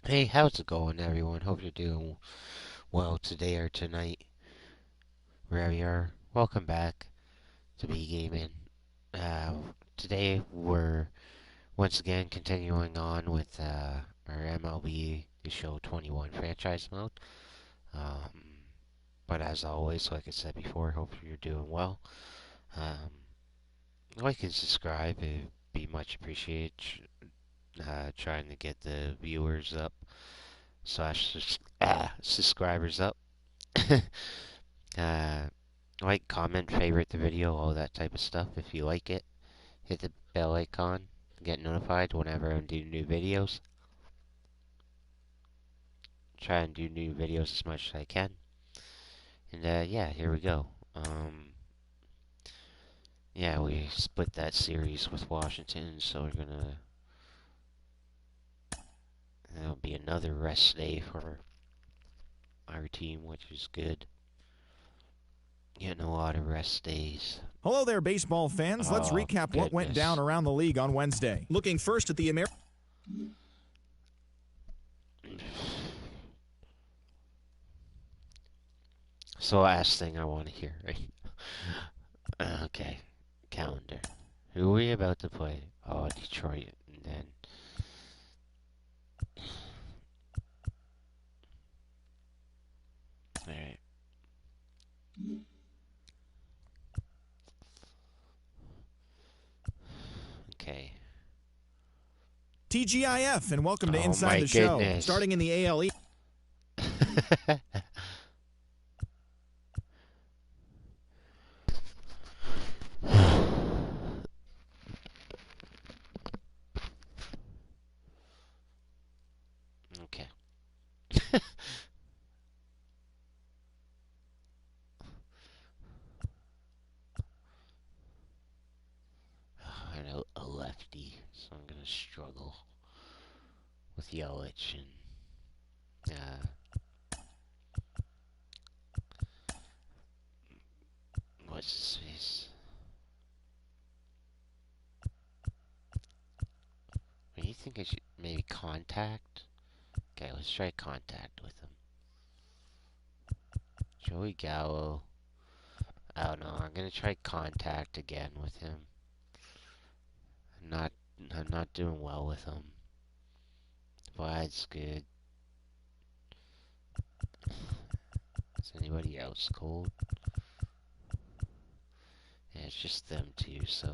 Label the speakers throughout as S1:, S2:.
S1: Hey, how's it going, everyone? Hope you're doing well today or tonight, wherever you are. Welcome back to B Gaming. Uh, Today we're once again continuing on with our MLB The Show 21 franchise mode. Um, but as always, like I said before, hope you're doing well. Um, like and subscribe, it'd be much appreciated. Trying to get the viewers up slash subscribers up. uh, Like, comment, favorite the video, all that type of stuff. If you like it, hit the bell icon, get notified whenever I do new videos. Try and do new videos as much as I can. And yeah, here we go. Yeah, we split that series with Washington, so we're gonna. There'll be another rest day for our team, which is good. Getting a lot of rest days.
S2: Hello there, baseball fans. Let's
S1: Oh,
S2: recap what went down
S1: goodness.
S2: around the league on Wednesday. Looking first at the American.
S1: So, last thing I want to hear, right? Okay, calendar. Who are we about to play? Oh, Detroit, and then all right. Okay.
S2: TGIF, and welcome to
S1: Oh
S2: Inside
S1: my
S2: the Show.
S1: goodness.
S2: Starting in the AL East.
S1: Okay. I know a lefty, so I'm gonna struggle with Yelich and what's his face? What do you think I should maybe contact? Okay, let's try contact with him. Joey Gallo. I don't know. I'm gonna try contact again with him. I'm not. I'm not doing well with him. Vlad's good. Is anybody else cold? Yeah, it's just them two. So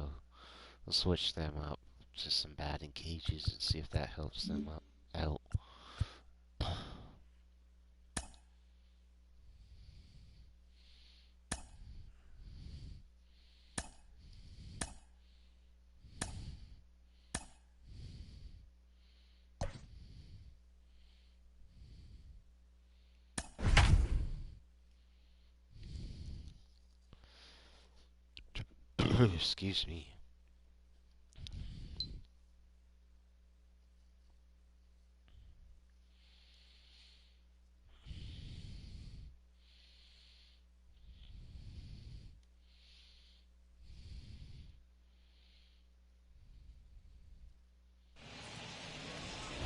S1: we'll switch them up to some batting cages and see if that helps them out. Excuse me.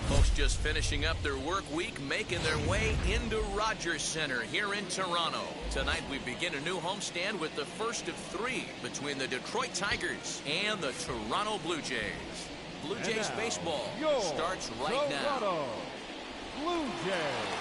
S3: Folks just finishing up their work week, making their way into Rogers Center here in Toronto. Tonight we begin a new homestand with the first of three between the Detroit Tigers and the Toronto Blue Jays. Blue Jays baseball starts right now.
S4: Toronto Blue Jays.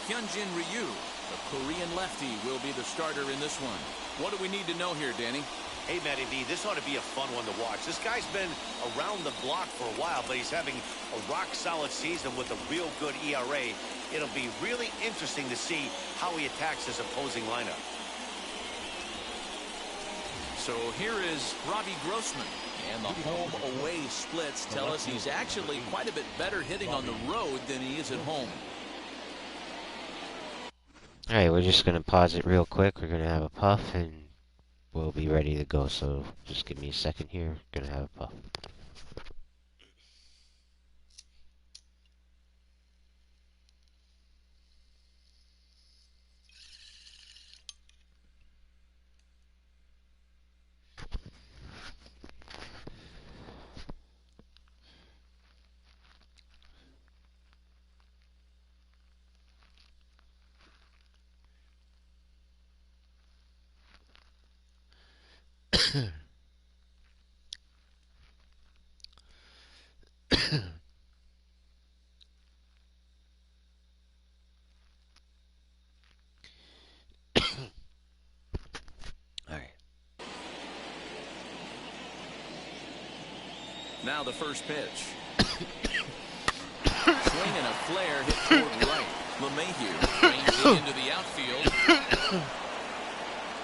S3: Hyunjin Ryu, the Korean lefty, will be the starter in this one. What do we need to know here, Danny?
S5: Hey, Matty V, this ought to be a fun one to watch. This guy's been around the block for a while, but he's having a rock-solid season with a real good ERA. It'll be really interesting to see how he attacks his opposing lineup.
S3: So here is Robbie Grossman. And the home-away splits tell us he's actually quite a bit better hitting on the road than he is at home.
S1: Alright, we're just gonna pause it real quick. We're gonna have a puff and we'll be ready to go. So just give me a second here. Gonna have a puff. All right.
S3: Now the first pitch. Swing and a flare hit toward right. LeMahieu brings it into the outfield.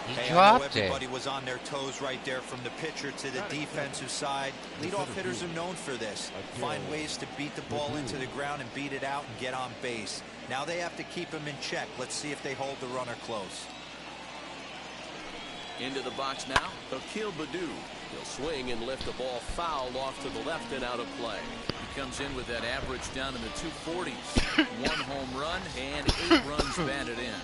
S1: He
S6: Hey, I know
S1: dropped it.
S6: everybody was on their toes right there from the pitcher to the defensive side. Leadoff hitters are known for this. Find ways to beat the ball into the ground and beat it out and get on base. Now they have to keep him in check. Let's see if they hold the runner close.
S3: Into the box now, Akil Baddoo. He'll swing and lift the ball foul off to the left and out of play. He comes in with that average down in the 240s. 1 home run and 8 runs batted in.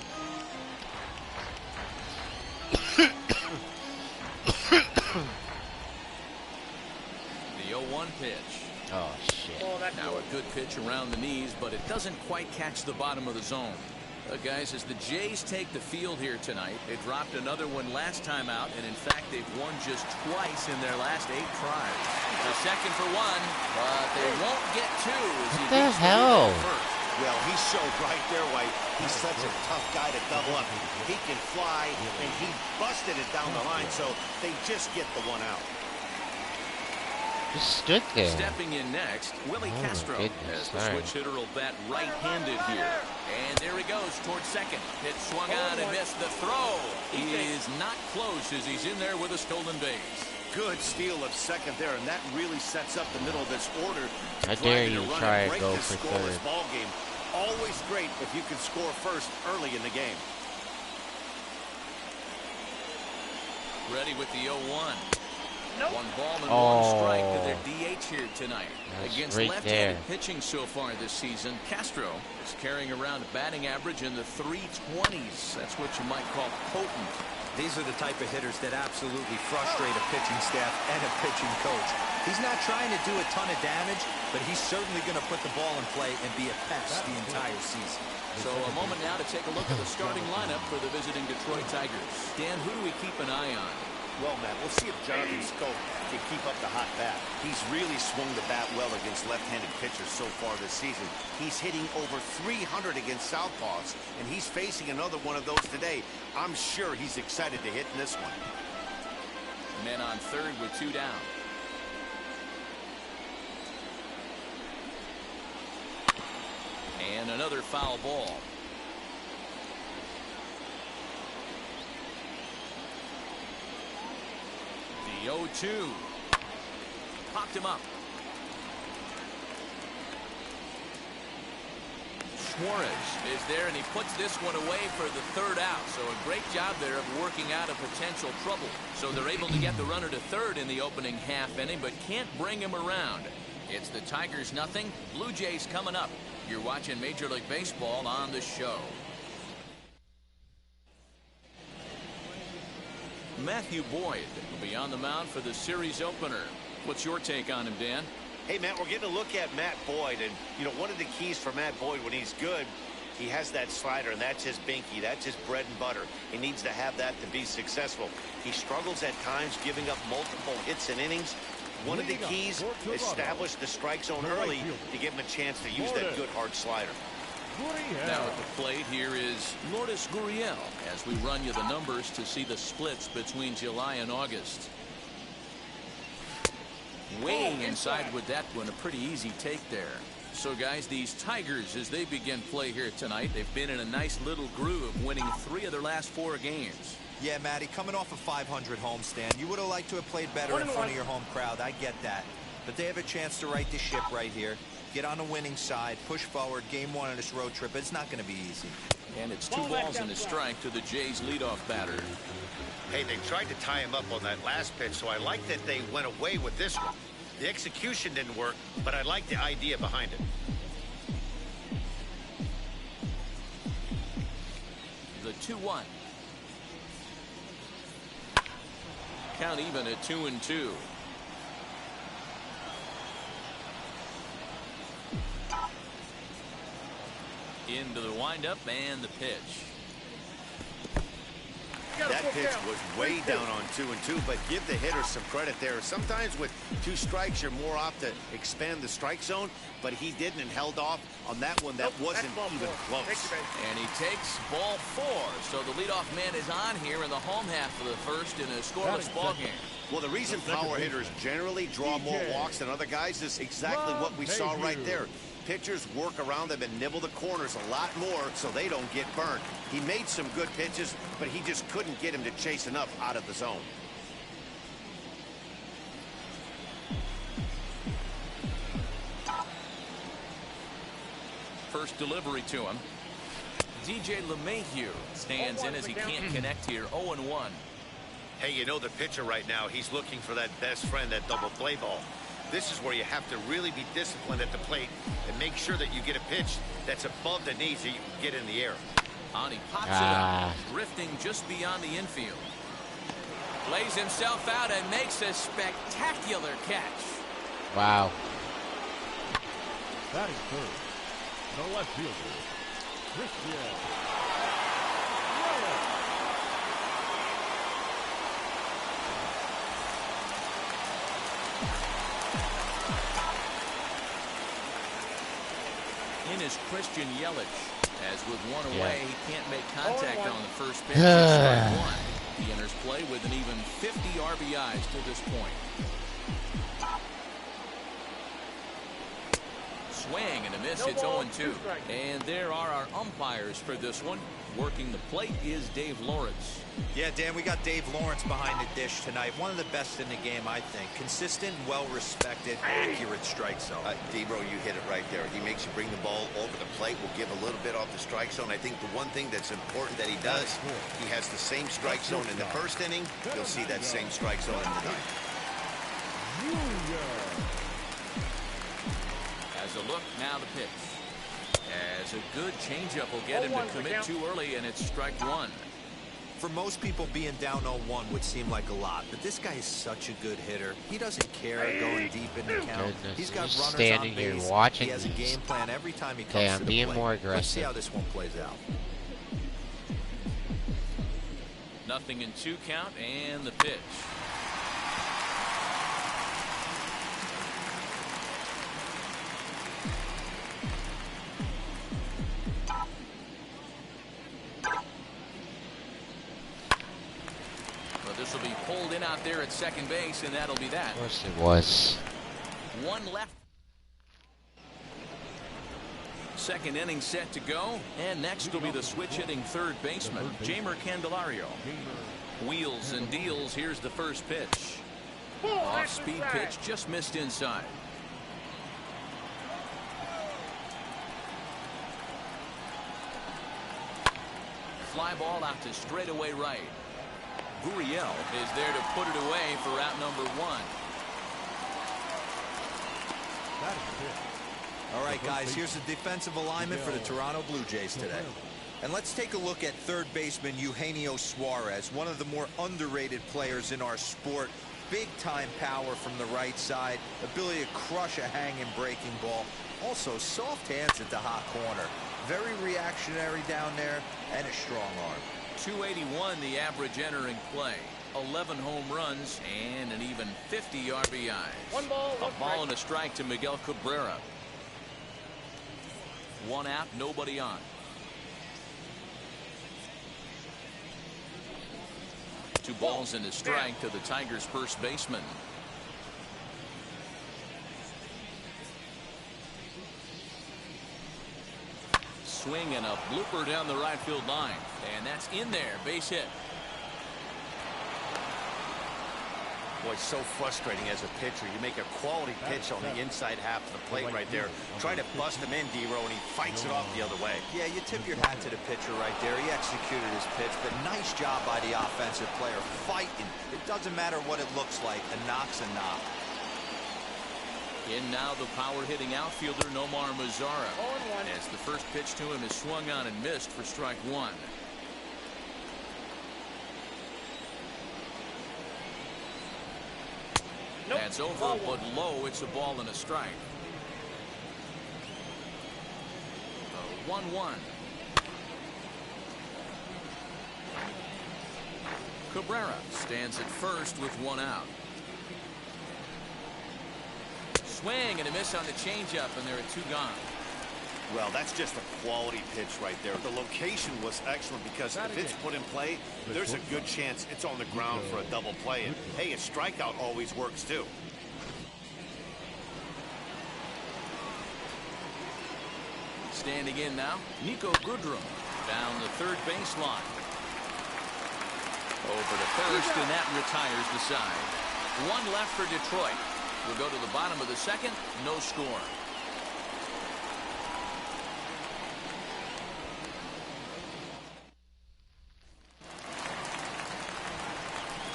S3: The 0-1 pitch.
S1: Oh shit.
S3: Now a good pitch around the knees, but it doesn't quite catch the bottom of the zone. Guys, as the Jays take the field here tonight, they dropped another one last time out, and in fact, they've won just twice in their last 8 tries. The second for 1, but they won't get 2 as he
S1: What the
S3: beats
S1: hell?
S3: the first.
S5: Well, he showed right there why he's such a tough guy to double up. He can fly, and he busted it down the line, so they just get the 1 out.
S1: Just stood there.
S3: Stepping in next, Willie
S1: Oh, my
S3: Castro,
S1: goodness,
S3: as the
S1: sorry.
S3: switch hitter will bat right-handed here. And there he goes towards second. It swung on and missed the throw. He is not close as he's in there with a stolen base.
S5: Good steal of second there, and that really sets up the middle of this order.
S1: I dare you
S5: to
S1: try and
S5: break
S1: go
S5: this
S1: for
S5: scoreless
S1: third.
S5: ball game. Always great if you can score first early in the game.
S3: Ready with the 0-1. 1 ball and 1
S1: Oh.
S3: strike to their DH here tonight.
S1: That's
S3: Against
S1: right
S3: left-handed
S1: there.
S3: pitching so far this season, Castro is carrying around a batting average in the 320s. That's what you might call potent.
S6: These are the type of hitters that absolutely frustrate a pitching staff and a pitching coach. He's not trying to do a ton of damage, but he's certainly going to put the ball in play and be a pest the entire season.
S3: So a moment now to take a look at the starting lineup for the visiting Detroit Tigers. Dan, who do we keep an eye on?
S5: Well, Matt, we'll see if Jonathan Scope can keep up the hot bat. He's really swung the bat well against left-handed pitchers so far this season. He's hitting over 300 against southpaws, and he's facing another one of those today. I'm sure he's excited to hit in this one.
S3: Men on third with 2 down. And another foul ball. The 0-2. Popped him up. Suarez is there, and he puts this one away for the 3rd out. So a great job there of working out a potential trouble. So they're able to get the runner to third in the opening half inning, but can't bring him around. It's the Tigers 0, Blue Jays coming up. You're watching Major League Baseball on the show. Matthew Boyd will be on the mound for the series opener. What's your take on him, Dan?
S5: Hey, Matt, we're getting a look at Matt Boyd, and, you know, one of the keys for Matt Boyd when he's good, he has that slider, and that's his binky. That's his bread and butter. He needs to have that to be successful. He struggles at times giving up multiple hits and innings. One of the keys, establish the strike zone early to give him a chance to use that good hard slider.
S3: Now at the plate here is Lourdes Gurriel as we run you the numbers to see the splits between July and August. Weighing inside with that one, a pretty easy take there. So guys, these Tigers, as they begin play here tonight, they've been in a nice little groove, winning 3 of their last 4 games.
S6: Yeah, Matty, coming off a 500 homestand, you would have liked to have played better in front of your home crowd. I get that. But they have a chance to right the ship right here. Get on the winning side, push forward, game 1 of this road trip. It's not going to be easy.
S3: And it's 2 balls and a strike to the Jays leadoff batter.
S5: Hey, they tried to tie him up on that last pitch, so I like that they went away with this one. The execution didn't work, but I like the idea behind it.
S3: The 2-1. Count even at 2-2. Into the windup and the pitch.
S5: That pitch was way down on 2-2, but give the hitter some credit there. Sometimes with 2 strikes, you're more off to expand the strike zone, but he didn't and held off on that one. That wasn't even close.
S3: And he takes ball 4. So the leadoff man is on here in the home half of the first in a scoreless ball game.
S5: Well, the reason power hitters generally draw more walks than other guys is exactly what we saw right there. Pitchers work around them and nibble the corners a lot more so they don't get burned. He made some good pitches, but he just couldn't get him to chase enough out of the zone.
S3: First delivery to him. DJ LeMahieu stands in as he can't connect here. 0-1.
S5: Hey, you know the pitcher right now, he's looking for that best friend, that double play ball. This is where you have to really be disciplined at the plate and make sure that you get a pitch that's above the knees so you can get in the air.
S3: On he pops it up, drifting just beyond the infield. Lays himself out and makes a spectacular catch.
S1: Wow.
S4: That is third. The left fielder, Christian.
S3: In is Christian Yelich. As with one away, he can't make contact on the first pitch. Strike 1. He enters play with an even 50 RBIs to this point. Swing and a miss. It's 0-2. And there are our umpires for this one. Working the plate is Dave Lawrence.
S6: Yeah, Dan, we got Dave Lawrence behind the dish tonight. One of the best in the game, I think. Consistent, well-respected, accurate strike zone.
S5: D-Bro, you hit it right there. He makes you bring the ball over the plate. Will give a little bit off the strike zone. I think the one thing that's important that he does, he has the same strike zone in the first inning. You'll see that same strike zone in the ninth.
S3: As a look, now the pitch. As a good changeup will get him to commit too early, and it's strike 1.
S6: For most people, being down 0-1 would seem like a lot, but this guy is such a good hitter. He doesn't care going deep in the count. He's got runners
S1: standing
S6: on
S1: here
S6: base.
S1: watching
S6: He has a
S1: these.
S6: game plan every time he comes
S1: Okay,
S6: to
S1: I'm
S6: the
S1: being
S6: plate.
S1: more
S6: Let's see
S1: aggressive.
S6: how this one plays out.
S3: Nothing in 2 count, and the pitch. This will be pulled in out there at second base, and that'll be that.
S1: Of course it was.
S3: 1 left. Second inning set to go, and next will be the switch-hitting third baseman, Jeimer Candelario. Wheels and deals. Here's the first pitch. Off-speed pitch, just missed inside. Fly ball out to straightaway right. Gurriel is there to put it away for out number 1.
S6: All right, guys, here's the defensive alignment for the Toronto Blue Jays today. And let's take a look at third baseman Eugenio Suarez, one of the more underrated players in our sport. Big-time power from the right side, ability to crush a hanging breaking ball. Also, soft hands at the hot corner. Very reactionary down there, and a strong arm.
S3: 281 the average entering play. 11 home runs and an even 50 RBIs.
S4: One ball,
S3: a ball and a strike to Miguel Cabrera. 1 out, nobody on. Two balls and a strike to the Tigers' first baseman. Swing and a blooper down the right field line, and that's in there. Base hit.
S5: Boy, so frustrating as a pitcher. You make a quality pitch on the inside half of the plate right there. Try to bust him in, D-Row, and he fights it off the other way.
S6: Yeah, you tip your hat to the pitcher right there. He executed his pitch, but nice job by the offensive player fighting. It doesn't matter what it looks like. A knock's a knock.
S3: In now the power-hitting outfielder Nomar Mazara. As the first pitch to him is swung on and missed for strike 1. That's over, but low. It's a ball and a strike. 1-1. Cabrera stands at first with one out. Swing and a miss on the changeup, and there are two gone.
S5: Well, that's just a quality pitch right there. The location was excellent because if it's put in play, there's a good chance it's on the ground for a double play. And hey, a strikeout always works too.
S3: Standing in now, Nico Goodrum down the third baseline. Over to first, and that retires the side. One left for Detroit. We'll go to the bottom of the second, no score.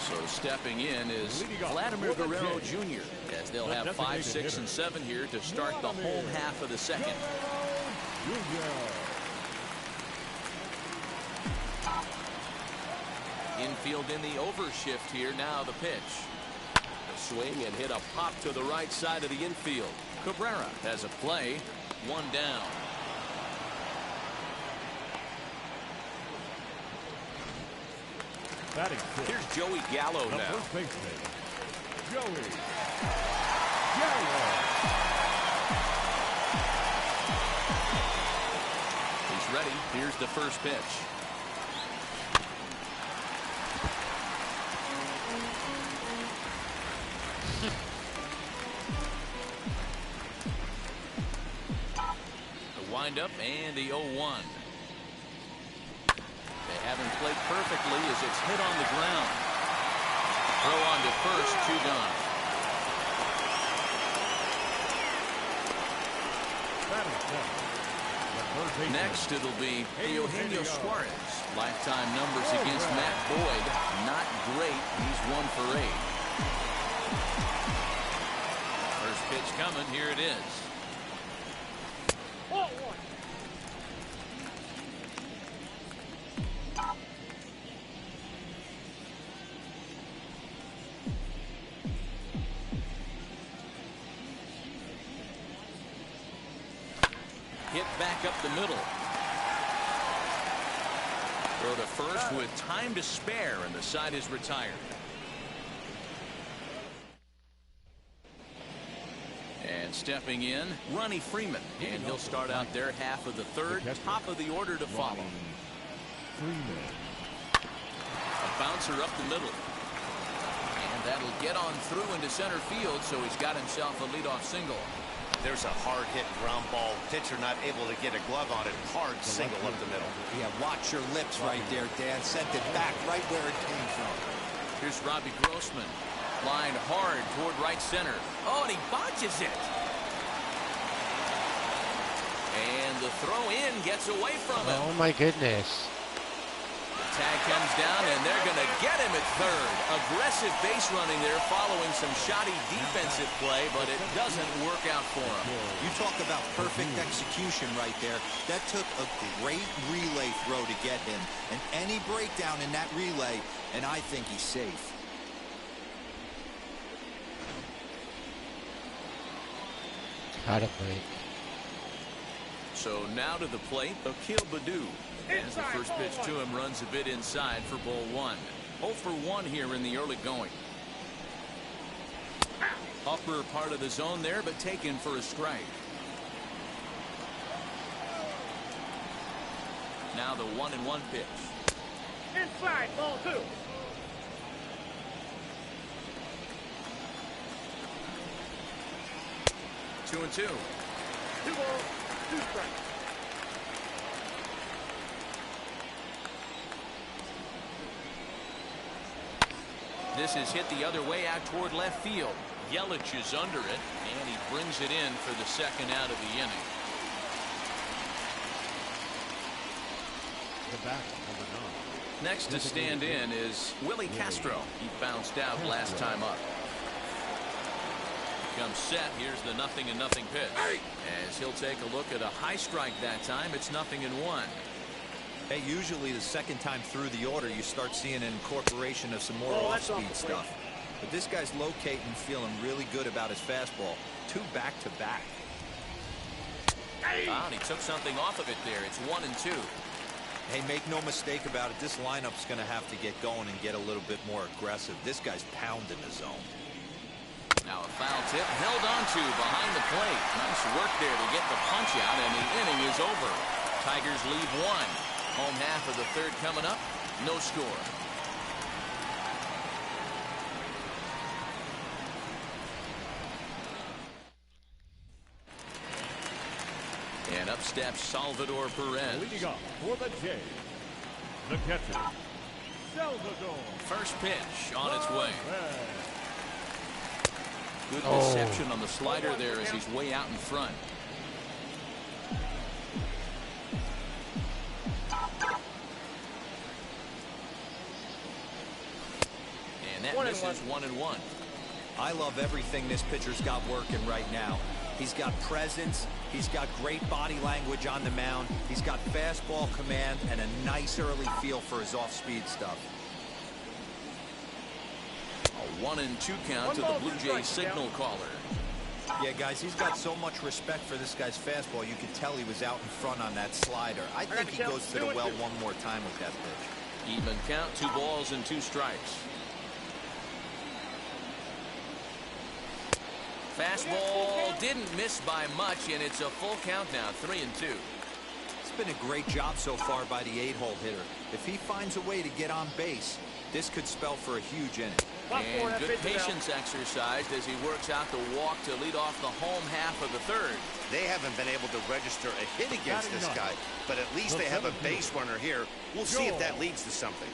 S3: So stepping in is Vladimir Guerrero Jr. as they'll have 5, 6, and 7 here to start the home half of the second. Infield in the overshift here. Now the pitch. The swing and hit a pop to the right side of the infield. Cabrera has a play. One down. Here's Joey Gallo now.
S4: First baseman, Joey Gallo.
S3: He's ready. Here's the first pitch. The windup and the 0-1. They haven't played perfectly as it's hit on the ground. Throw on to first, two gone. Next, it'll be Eugenio Suarez. Lifetime numbers against Matt Boyd. Not great. He's 1 for 8. First pitch coming. Here it is. Hit back up the middle. Throw to first with time to spare, and the side is retired. And stepping in, Ronnie Freeman, and he'll start out their half of the third. Top of the order to follow. A bouncer up the middle. And that'll get on through into center field, so he's got himself a leadoff single.
S5: There's a hard hit ground ball. Pitcher not able to get a glove on it. Hard single up the middle.
S6: Yeah, watch your lips right there, Dan. Sent it back right where it came from.
S3: Here's Robbie Grossman. Lined hard toward right center. Oh, and he botches it. And the throw in gets away from him.
S1: Oh my goodness.
S3: The tag comes down, and they're going to get him at third. Aggressive base running there following some shoddy defensive play, but it doesn't work out for him.
S6: You talk about perfect execution right there. That took a great relay throw to get him. And any breakdown in that relay, and I think he's safe.
S1: Got it, Mike.
S3: So now to the plate, Akil Baddoo. As the first pitch to him runs a bit inside for ball 1. 0 for 1 here in the early going. Upper part of the zone there, but taken for a strike. Now the 1-1 pitch.
S7: Inside, ball 2.
S3: Two and 2.
S7: 2 balls, 2 strikes.
S3: This is hit the other way out toward left field. Yelich is under it, and he brings it in for the second out of the inning.
S4: The back, number 9.
S3: Next to stand in is Willie Castro. He bounced out last time up. Comes set. Here's the 0-0 pitch. As he'll take a look at a high strike that time, it's 0-1.
S6: Hey, usually the second time through the order, you start seeing an incorporation of some more off-speed stuff. But this guy's locating, feeling really good about his fastball. 2 back-to-back.
S3: Wow, and he took something off of it there. It's 1 and 2.
S6: Hey, make no mistake about it. This lineup's going to have to get going and get a little bit more aggressive. This guy's pounding the zone.
S3: Now a foul tip held onto behind the plate. Nice work there to get the punch out, and the inning is over. Tigers leave one. Home half of the third coming up. No score. And up steps Salvador Perez.
S4: Leading off for the Jays, the catcher, Salvador.
S3: First pitch on its way.
S4: Perez.
S3: Good reception on the slider there as he's way out in front. And that misses 1-1.
S6: I love everything this pitcher's got working right now. He's got presence. He's got great body language on the mound. He's got fastball command and a nice early feel for his off-speed stuff.
S3: A 1-2 count to the Blue Jays signal caller.
S6: Yeah, guys, he's got so much respect for this guy's fastball. You could tell he was out in front on that slider. I think he goes to the well one more time with that pitch.
S3: Even count, 2 balls and 2 strikes. Fastball didn't miss by much, and it's a full count now, 3-2.
S6: It's been a great job so far by the 8-hole hitter. If he finds a way to get on base, this could spell for a huge inning.
S3: And good patience exercised as he works out the walk to lead off the home half of the third.
S5: They haven't been able to register a hit against this guy, but at least they have a base runner here. We'll see if that leads to something.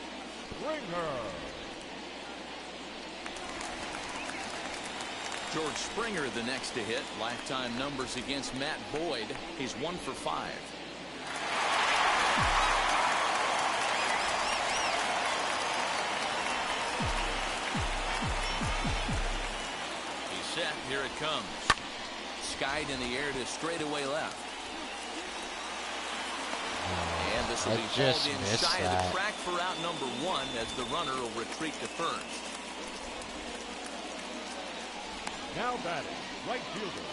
S3: George Springer the next to hit. Lifetime numbers against Matt Boyd. He's 1 for 5. He's set. Here it comes. Skied in the air to straightaway left. And this will be hauled in shy of the track for out number 1 as the runner will retreat to first.
S4: Now batting, right fielder,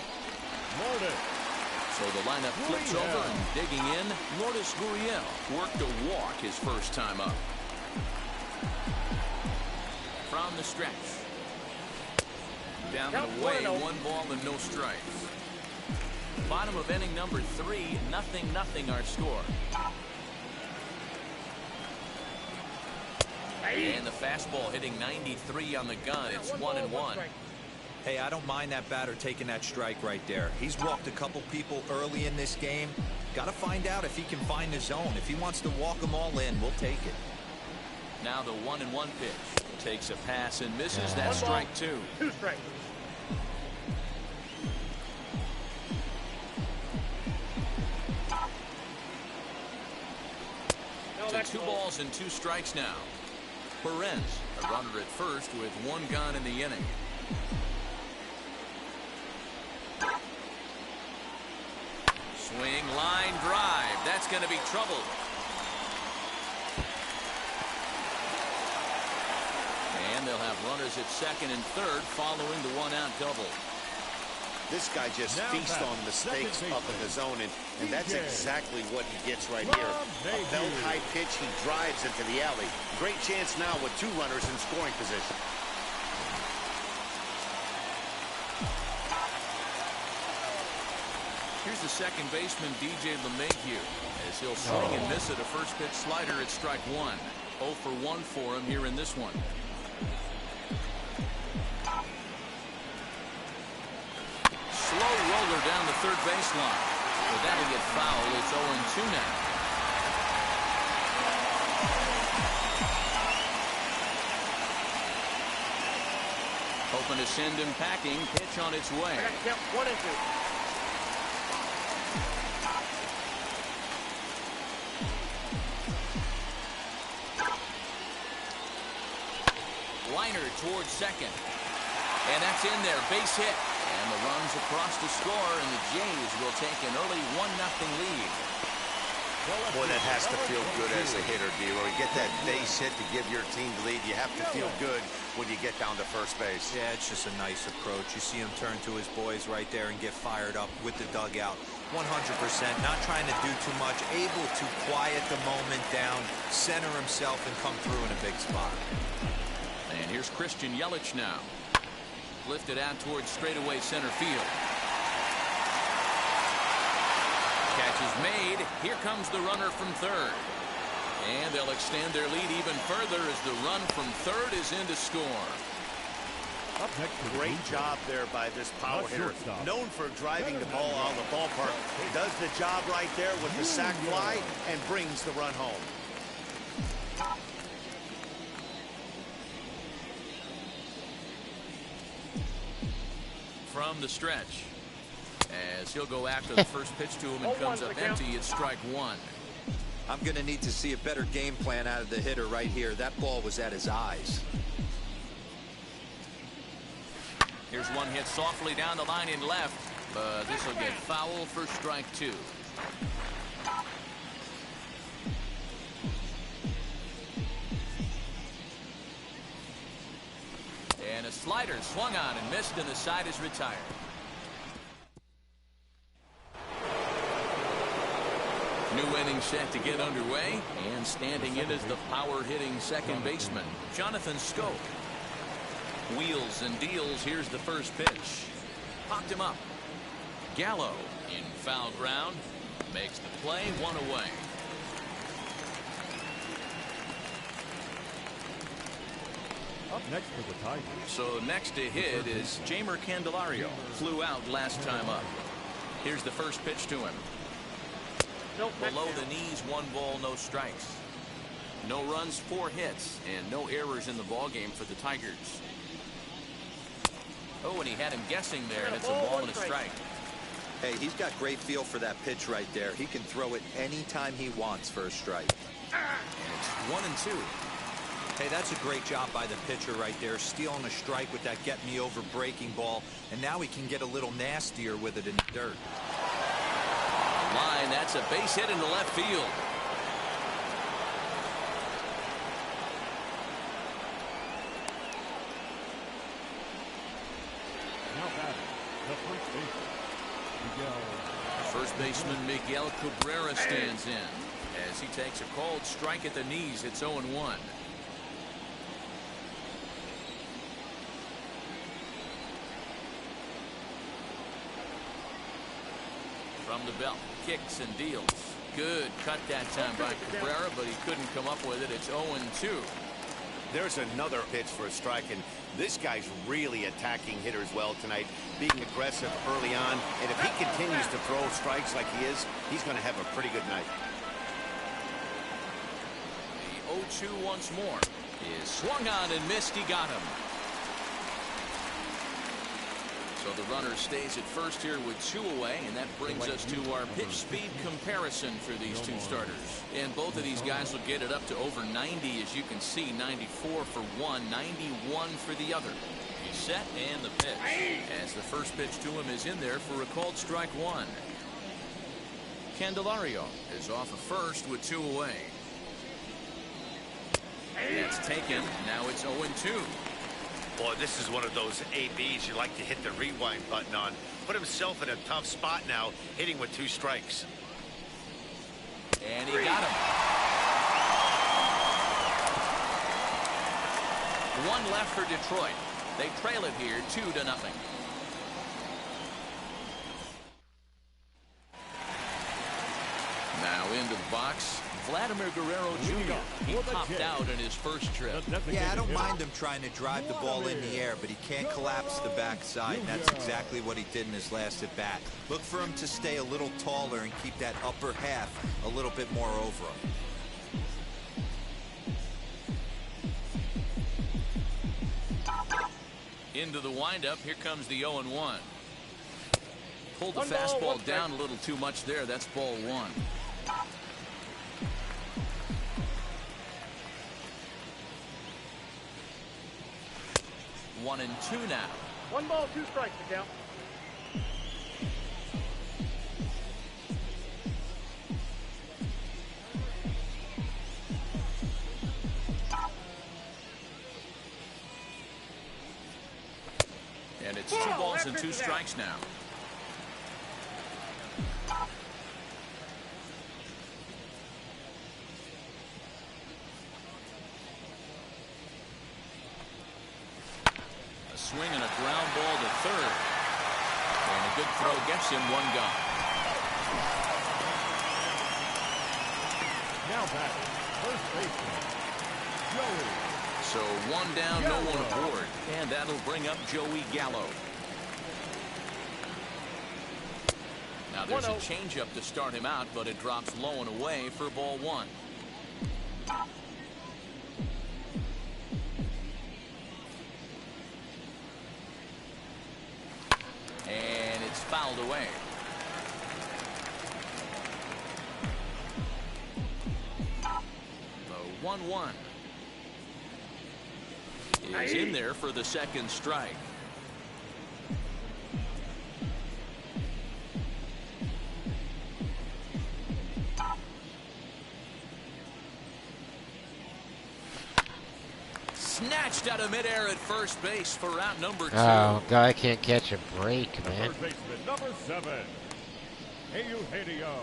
S4: Lourdes.
S3: So the lineup flips over and digging in. Lourdes Gurriel worked a walk his first time up. From the stretch. Down and away, 1 ball and no strikes. Bottom of inning number 3, 0-0 our score. And the fastball hitting 93 on the gun. It's 1-1.
S6: Hey, I don't mind that batter taking that strike right there. He's walked a couple people early in this game. Got to find out if he can find the zone. If he wants to walk them all in, we'll take it.
S3: Now the 1-1 pitch. Takes a pass and misses. That strike 2.
S7: 2 strikes.
S3: To 2 balls and 2 strikes now. Perez, a runner at first with 1 gone in the inning. Swing, line drive. That's going to be trouble. And they'll have runners at second and third following the 1-out double.
S5: This guy just feasts on mistakes up in the zone, and that's exactly what he gets right here. A belt high pitch, he drives into the alley. Great chance now with 2 runners in scoring position.
S3: Here's the second baseman, DJ LeMahieu, as he'll swing and miss at a first pitch slider at strike 1. 0 for 1 for him here in this one. Slow roller down the third baseline. But that'll get foul. It's 0-2 now. Hoping to send him packing. Pitch on its way.
S7: 1-2.
S3: Liner towards second. And that's in there. Base hit. And the runs across the score, and the Jays will take an early 1-0 lead.
S5: Boy, that has to feel good as a hitter, D-Roy. You get that base hit to give your team the lead. You have to feel good when you get down to first base.
S6: Yeah, it's just a nice approach. You see him turn to his boys right there and get fired up with the dugout. 100%. Not trying to do too much. Able to quiet the moment down, center himself, and come through in a big spot.
S3: And here's Christian Yelich now. Lifted out towards straightaway center field. Catch is made. Here comes the runner from third. And they'll extend their lead even further as the run from third is in to score.
S4: Up next,
S5: Great job there by this power hitter. Known for driving the ball out of the ballpark. Does the job right there with the sac fly and brings the run home.
S3: From the stretch. As he'll go after the first pitch to him and comes up empty, it's strike one.
S6: I'm going to need to see a better game plan out of the hitter right here. That ball was at his eyes.
S3: Here's one hit softly down the line in left, but this will get foul for strike two. And a slider swung on and missed, and the side is retired. New inning set to get underway, and standing in is the power-hitting second baseman, Jonathan Schoop. Wheels and deals. Here's the first pitch. Popped him up. Gallo in foul ground. Makes the play, one away.
S4: up next for the Tigers.
S3: So next to hit is Jeimer Candelario. Flew out last time up. Here's the first pitch to him. Below the knees, 1 ball, no strikes. No runs, 4 hits, and no errors in the ball game for the Tigers. Oh, and he had him guessing there, and it's a ball and a strike.
S6: Hey, he's got great feel for that pitch right there. He can throw it anytime he wants for a strike.
S3: And it's 1-2.
S6: Hey, that's a great job by the pitcher right there, stealing a strike with that get-me-over breaking ball, and now he can get a little nastier with it in the dirt.
S3: Line, that's a base hit into left field.
S4: Now batting, the first baseman, Miguel.
S3: First baseman Miguel Cabrera stands in as he takes a called strike at the knees. It's 0-1. From the belt, kicks and deals. Good cut that time by Cabrera, but he couldn't come up with it. It's 0-2.
S5: There's another pitch for a strike, and this guy's really attacking hitters well tonight, being aggressive early on, and if he continues to throw strikes like he is, he's going to have a pretty good night.
S3: The 0-2 once more is swung on and missed. He got him. So the runner stays at first here with 2 away, and that brings us to our pitch speed comparison for these two starters. And both of these guys will get it up to over 90, as you can see. 94 for one, 91 for the other. He's set, and the pitch, as the first pitch to him is in there for a called strike 1. Candelario is off of first with 2 away. That's taken. Now it's 0-2.
S5: Boy, this is one of those ABs you like to hit the rewind button on. Put himself in a tough spot now, hitting with 2 strikes.
S3: And he got him. 1 left for Detroit. They trail it here 2-0. Now into the box, Vladimir Guerrero Jr. He popped out in his first trip.
S6: Yeah, I don't mind him trying to drive the ball in the air, but he can't collapse the backside, and that's exactly what he did in his last at-bat. Look for him to stay a little taller and keep that upper half a little bit more over him.
S3: Into the windup, here comes the 0-1. Pulled the fastball down a little too much there. That's ball 1. One and 2 now.
S7: 1 ball, 2 strikes to count.
S3: And it's 2 balls and 2 strikes now. swing and a ground ball to third. And a good throw gets him one gone.
S4: Now back, first baseman, Joey.
S3: So one down, no one aboard. And that'll bring up Joey Gallo. Now there's a changeup to start him out, but it drops low and away for ball one. And it's fouled away. The 1-1 is in there for the second strike. Snatched out of midair at first base for out number 2.
S1: Oh, guy can't catch a break, man.
S4: Third baseman, number 7, Eugenio.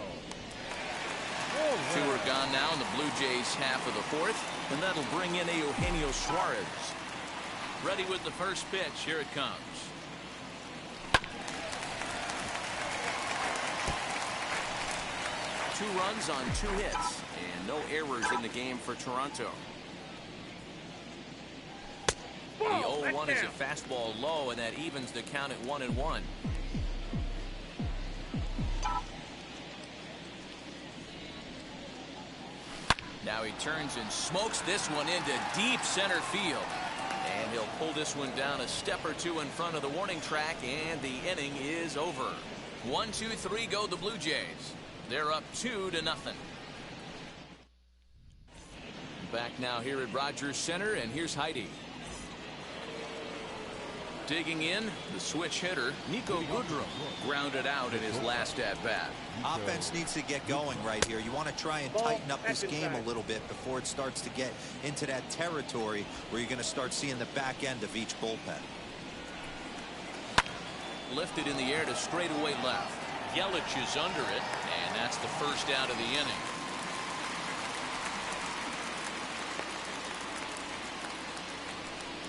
S3: 2 are gone now in the Blue Jays half of the fourth, and that'll bring in Eugenio Suarez. Ready with the first pitch. Here it comes. Two runs on 2 hits, and no errors in the game for Toronto. The 0-1 is a fastball low, and that evens the count at 1-1. Now he turns and smokes this one into deep center field. And he'll pull this one down a step or 2 in front of the warning track, and the inning is over. 1, 2, 3 go the Blue Jays. They're up 2-0. Back now here at Rogers Center, and here's Heidi. Digging in, the switch hitter, Nico Goodrum, grounded out in his last at-bat.
S6: Offense needs to get going right here. You want to try and tighten up this game a little bit before it starts to get into that territory where you're going to start seeing the back end of each bullpen.
S3: Lifted in the air to straightaway left. Yelich is under it, and that's the first out of the inning.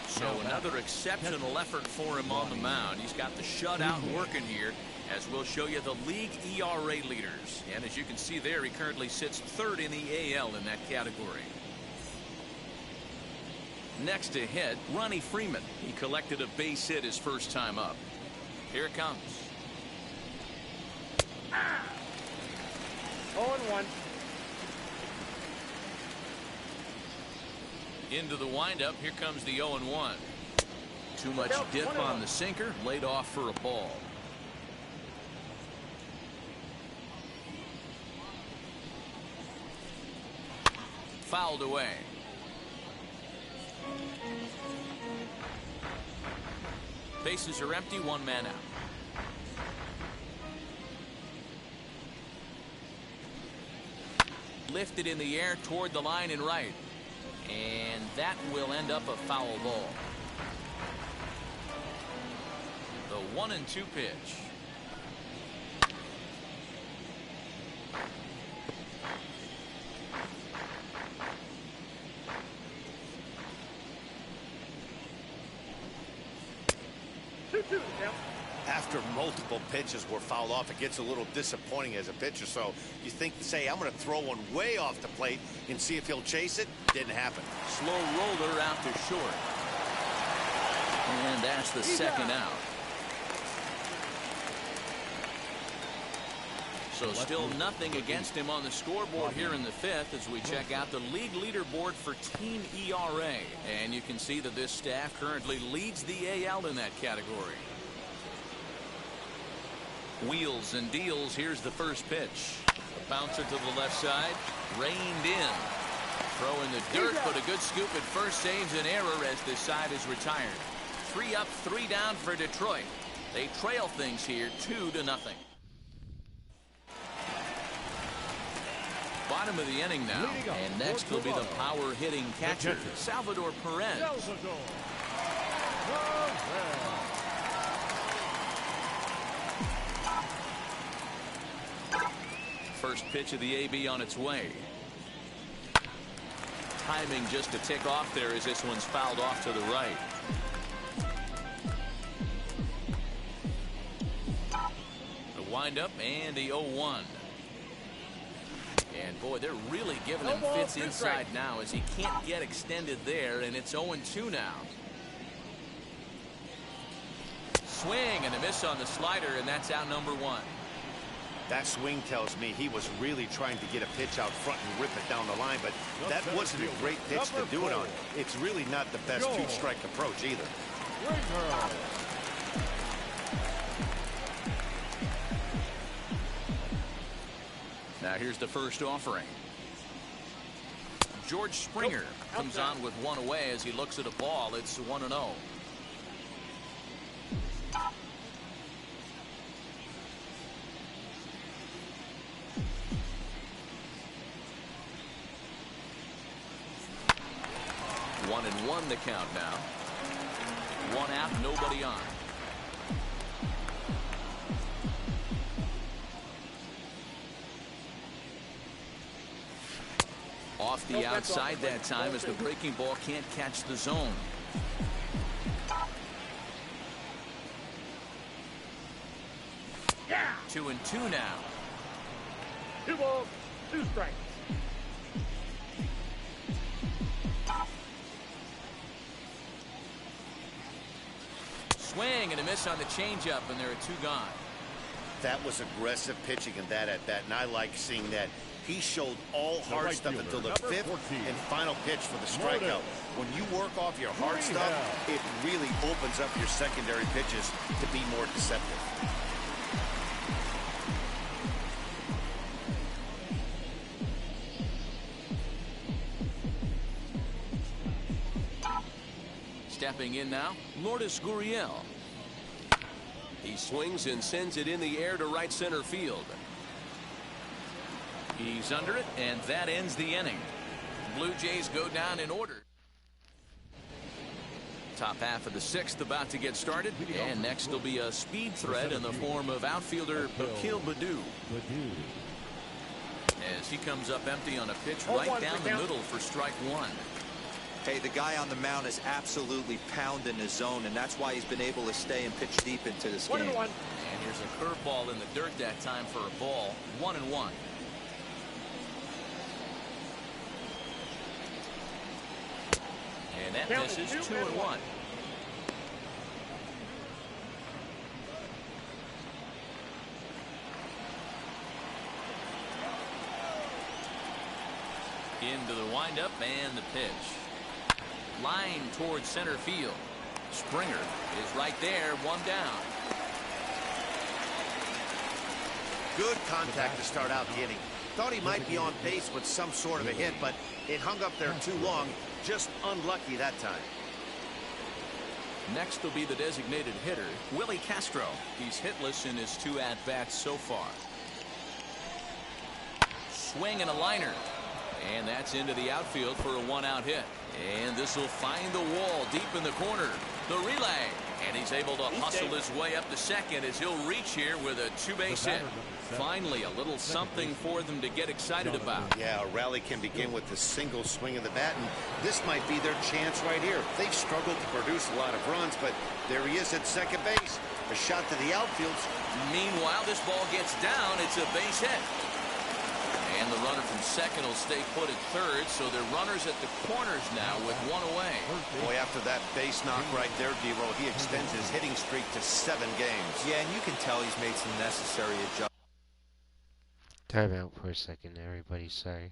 S3: So another exceptional effort for him on the mound. He's got the shutout working here, as we'll show you the league ERA leaders. And as you can see there, he currently sits 3rd in the AL in that category. Next to hit, Ronnie Freeman. He collected a base hit his first time up. Here it comes.
S7: 0-1.
S3: Into the windup. Here comes the 0-1. Too much dip on the sinker. Laid off for a ball. Fouled away. Bases are empty. 1 man out. Lifted in the air toward the line and right. And that will end up a foul ball. The 1-2 pitch.
S5: After multiple pitches were fouled off, it gets a little disappointing as a pitcher. So you think to say, I'm going to throw one way off the plate and see if he'll chase it. Didn't happen.
S3: Slow roller out to short. And that's the second out. So still nothing against him on the scoreboard here in the 5th as we check out the league leaderboard for team ERA. And you can see that this staff currently leads the AL in that category. Wheels and deals. Here's the first pitch. A bouncer to the left side. Reined in. Throw in the dirt, but a good scoop at first saves an error as this side is retired. 3 up, 3 down for Detroit. They trail things here 2-0. Bottom of the inning now, and next will be the power hitting catcher, Salvador Perez. First pitch of the AB on its way. Timing just to tick off there as this one's fouled off to the right. Wind-up and the 0-1. And boy, they're really giving him fits inside now as he can't get extended there, and it's 0-2 now. Swing and a miss on the slider, and that's out number 1.
S5: That swing tells me he was really trying to get a pitch out front and rip it down the line, but that wasn't a great pitch to do it on. It's really not the best two-strike approach either.
S3: Now here's the first offering. George Springer comes on with one away as he looks at a ball. It's 1-0. One and one the count now. One out, nobody on. Off the outside that time as the breaking ball can't catch the zone.
S7: Yeah.
S3: 2-2 now.
S7: 2 balls, 2 strikes.
S3: Swing and a miss on the changeup, and there are 2 gone.
S5: That was aggressive pitching in that at-bat, and I like seeing that. He showed all hard stuff until the 5th and final pitch for the strikeout. When you work off your hard stuff, it really opens up your secondary pitches to be more deceptive.
S3: Stepping in now, Lourdes Gurriel. He swings and sends it in the air to right center field. He's under it, and that ends the inning. Blue Jays go down in order. Top half of the 6th about to get started, and next will be a speed threat in the form of outfielder Akil Baddoo. As he comes up empty on a pitch right down the middle for strike 1.
S6: Hey, the guy on the mound is absolutely pounding his zone, and that's why he's been able to stay and pitch deep into this game.
S7: 1-1.
S3: And here's a curveball in the dirt that time for a ball. 1-1. And that misses. 2-1. Into the windup and the pitch. Line towards center field. Springer is right there, 1 down.
S5: Good contact to start out the inning. Thought he might be on pace with some sort of a hit, but it hung up there too long. Just unlucky that time.
S3: Next will be the designated hitter, Willie Castro. He's hitless in his 2 at-bats so far. Swing and a liner. And that's into the outfield for a 1-out hit. And this will find the wall deep in the corner. The relay. And he's able to hustle his way up to second as he'll reach here with a 2-base hit. Finally, a little something for them to get excited about.
S5: Yeah, a rally can begin with a single swing of the bat, and this might be their chance right here. They've struggled to produce a lot of runs, but there he is at second base. A shot to the outfield.
S3: Meanwhile, this ball gets down. It's a base hit. And the runner from second will stay put at third, so they're runners at the corners now with 1 away.
S5: Boy, after that base knock right there, D-Roll, he extends his hitting streak to 7 games.
S6: Yeah, and you can tell he's made some necessary adjustments.
S1: Time out for a second, everybody. Sorry.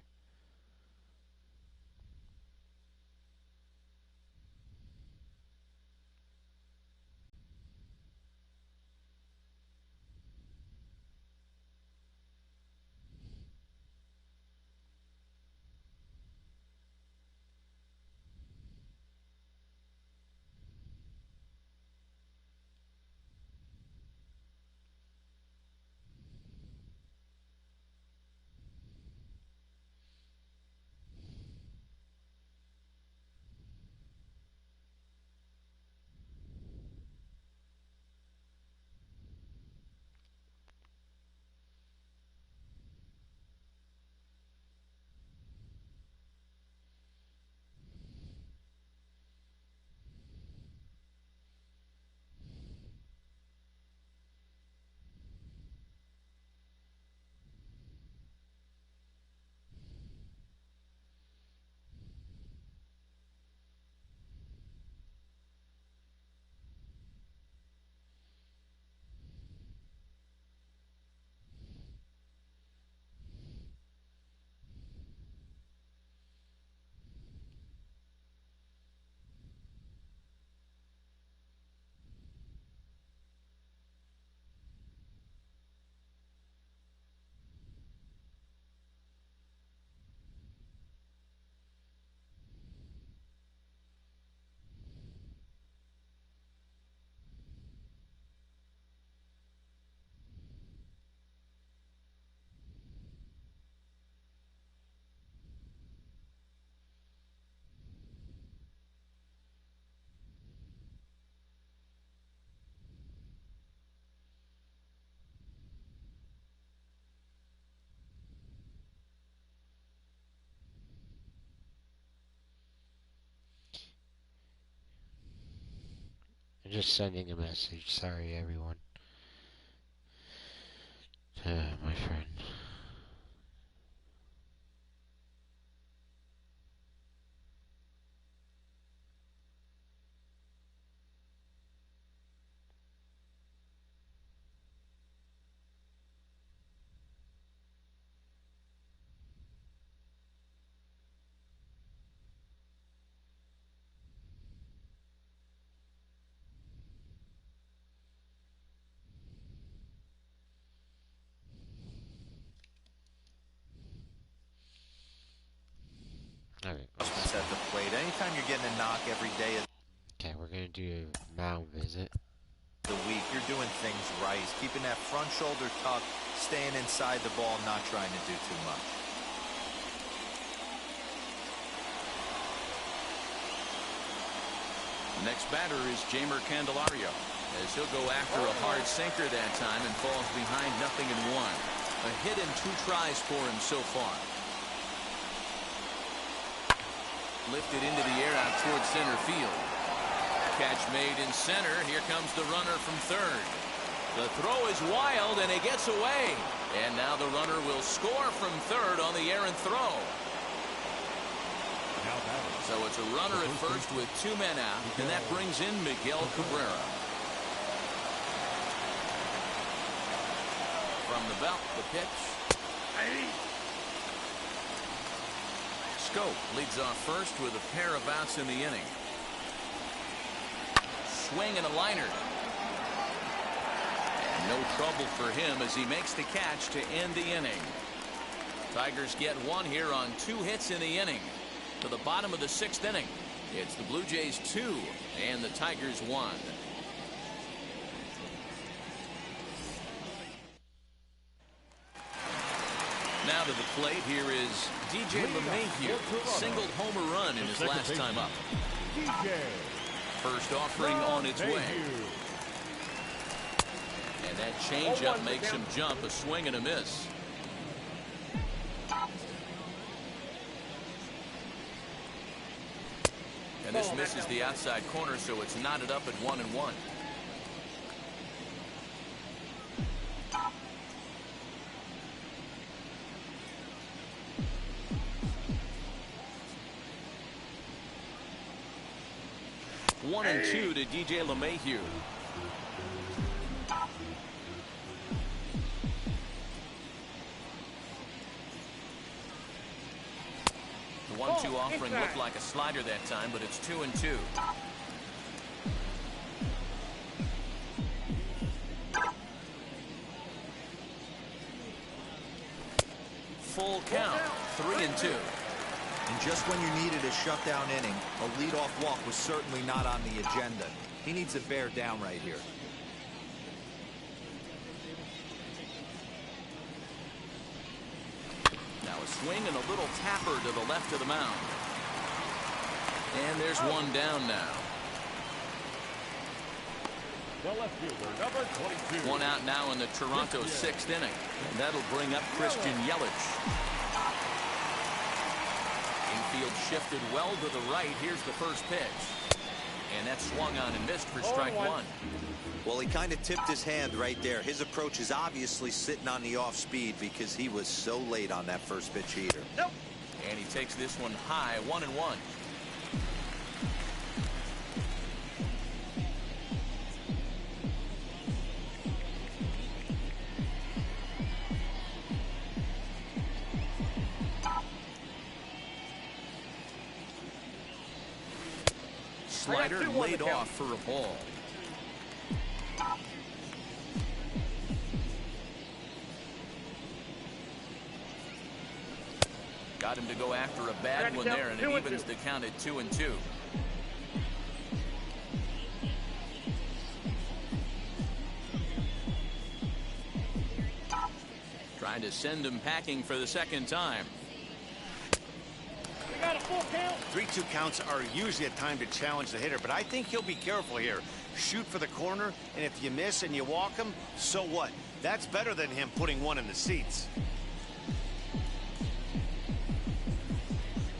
S1: I'm just sending a message. Sorry, everyone. To my friend. Alright.
S6: At the plate. Anytime you're getting a knock every day of
S1: Okay, we're gonna do a mound visit.
S6: the week, you're doing things right. He's keeping that front shoulder tucked, staying inside the ball, not trying to do too much.
S3: Next batter is Jamer Candelario, as he'll go after a hard sinker that time and falls behind 0-1. A hit and 2 tries for him so far. Lifted into the air out towards center field. Catch made in center. Here comes the runner from third. The throw is wild and it gets away. And now the runner will score from third on the errant throw. So it's a runner at first with 2 men out, and that brings in Miguel Cabrera. From the belt, the pitch. Scope leads off first with a pair of outs in the inning. Swing and a liner. And no trouble for him as he makes the catch to end the inning. Tigers get 1 here on 2 hits in the inning. To the bottom of the 6th inning. It's the Blue Jays 2 and the Tigers 1. Now to the plate, here is DJ LeMahieu. Singled homer run in his last time up. First offering on its way. And that changeup makes him jump. A swing and a miss. And this misses the outside corner, so it's knotted up at 1-1. One and 2 to DJ LeMahieu. The 1-2 offering looked like a slider that time, but it's 2-2. Full count, 3-2.
S6: And just when you needed a shutdown inning, a leadoff walk was certainly not on the agenda. He needs to bear down right here.
S3: Now a swing and a little tapper to the left of the mound. And there's one down now.
S4: The left fielder, number 22.
S3: One out now in the Toronto 6th inning. And that'll bring up Christian Yelich. Infield shifted well to the right. Here's the first pitch. And that swung on and missed for strike 1.
S6: Well, he kind of tipped his hand right there. His approach is obviously sitting on the off speed because he was so late on that first pitch heater.
S3: Nope. And he takes this one high, 1-1. Slider laid off for a ball. Got him to go after a bad one there, and it evens the count at 2-2. Trying to send him packing for the second time.
S7: Got a full count.
S5: 3-2 counts are usually a time to challenge the hitter, but I think he'll be careful here. Shoot for the corner, and if you miss and you walk him, so what? That's better than him putting one in the seats.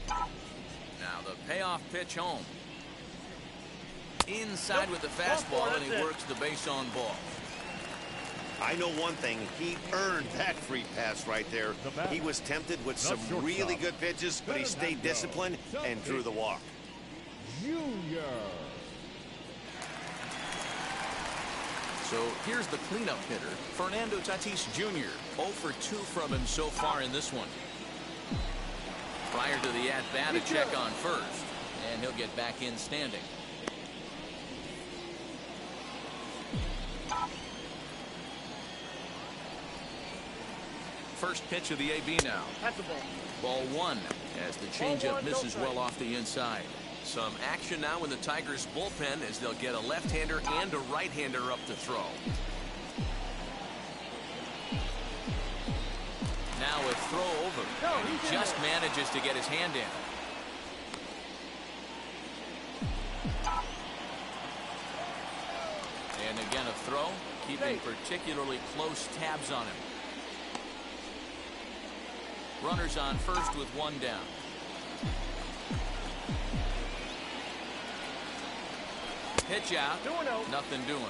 S3: Now the payoff pitch home. Inside with the fastball, and he works the base on ball.
S5: I know one thing. He earned that free pass right there. He was tempted with some really good pitches, but he stayed disciplined and drew the walk.
S4: Junior.
S3: So here's the cleanup hitter, Fernando Tatis Jr. 0 for 2 from him so far in this one. Prior to the at-bat, a check on first, and he'll get back in standing. First pitch of the AB now.
S7: That's a ball.
S3: Ball 1 as the changeup misses well off the inside. Some action now in the Tigers bullpen as they'll get a left-hander and a right-hander up to throw. Now a throw over, and he just manages to get his hand in. And again a throw, keeping particularly close tabs on him. Runners on first with one down. Pitch out. Nothing doing.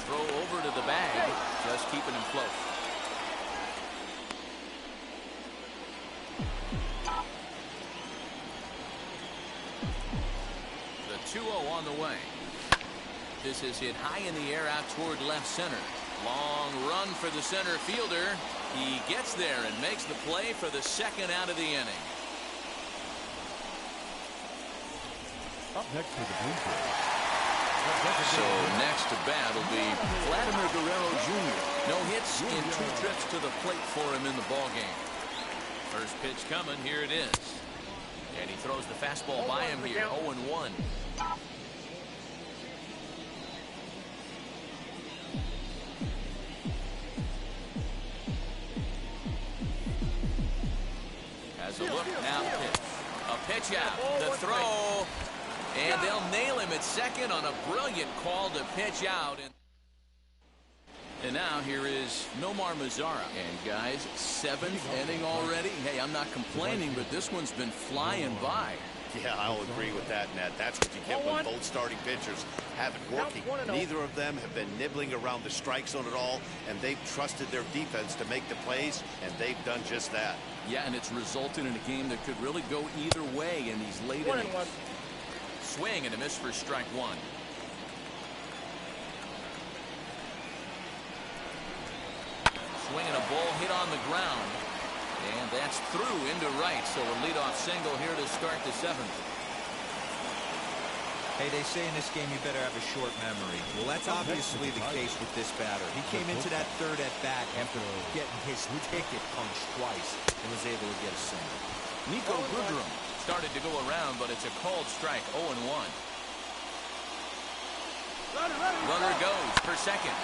S3: Throw over to the bag. Just keeping him close. The 2-0 on the way. This is hit high in the air out toward left center. Long run for the center fielder. He gets there and makes the play for the second out of the inning.
S4: Up next for the Blue Jays.
S3: So next to bat will be Vladimir Guerrero Jr. No hits in 2 trips to the plate for him in the ball game. First pitch coming. Here it is. And he throws the fastball by him here. 0-1. Has a look, now pitch. A pitch out, the throw, and they'll nail him at second on a brilliant call to pitch out. And now here is Nomar Mazara. And guys, 7th inning already. Hey, I'm not complaining, but this one's been flying by.
S5: Yeah, I'll agree with that, Ned. That's what you get when both starting pitchers have it working. Neither of them have been nibbling around the strike zone at all, and they've trusted their defense to make the plays, and they've done just that.
S3: Yeah, and it's resulted in a game that could really go either way in these late innings. Swing and a miss for strike 1. Swing and a ball hit on the ground. And that's through into right. So a leadoff single here to start the 7th.
S6: Hey, they say in this game you better have a short memory. Well, that's obviously the case with this batter. He came into that 3rd at bat after getting his ticket punched twice and was able to get a single.
S3: Nico Goodrum started to go around, but it's a called strike. 0-1. Runner goes for second.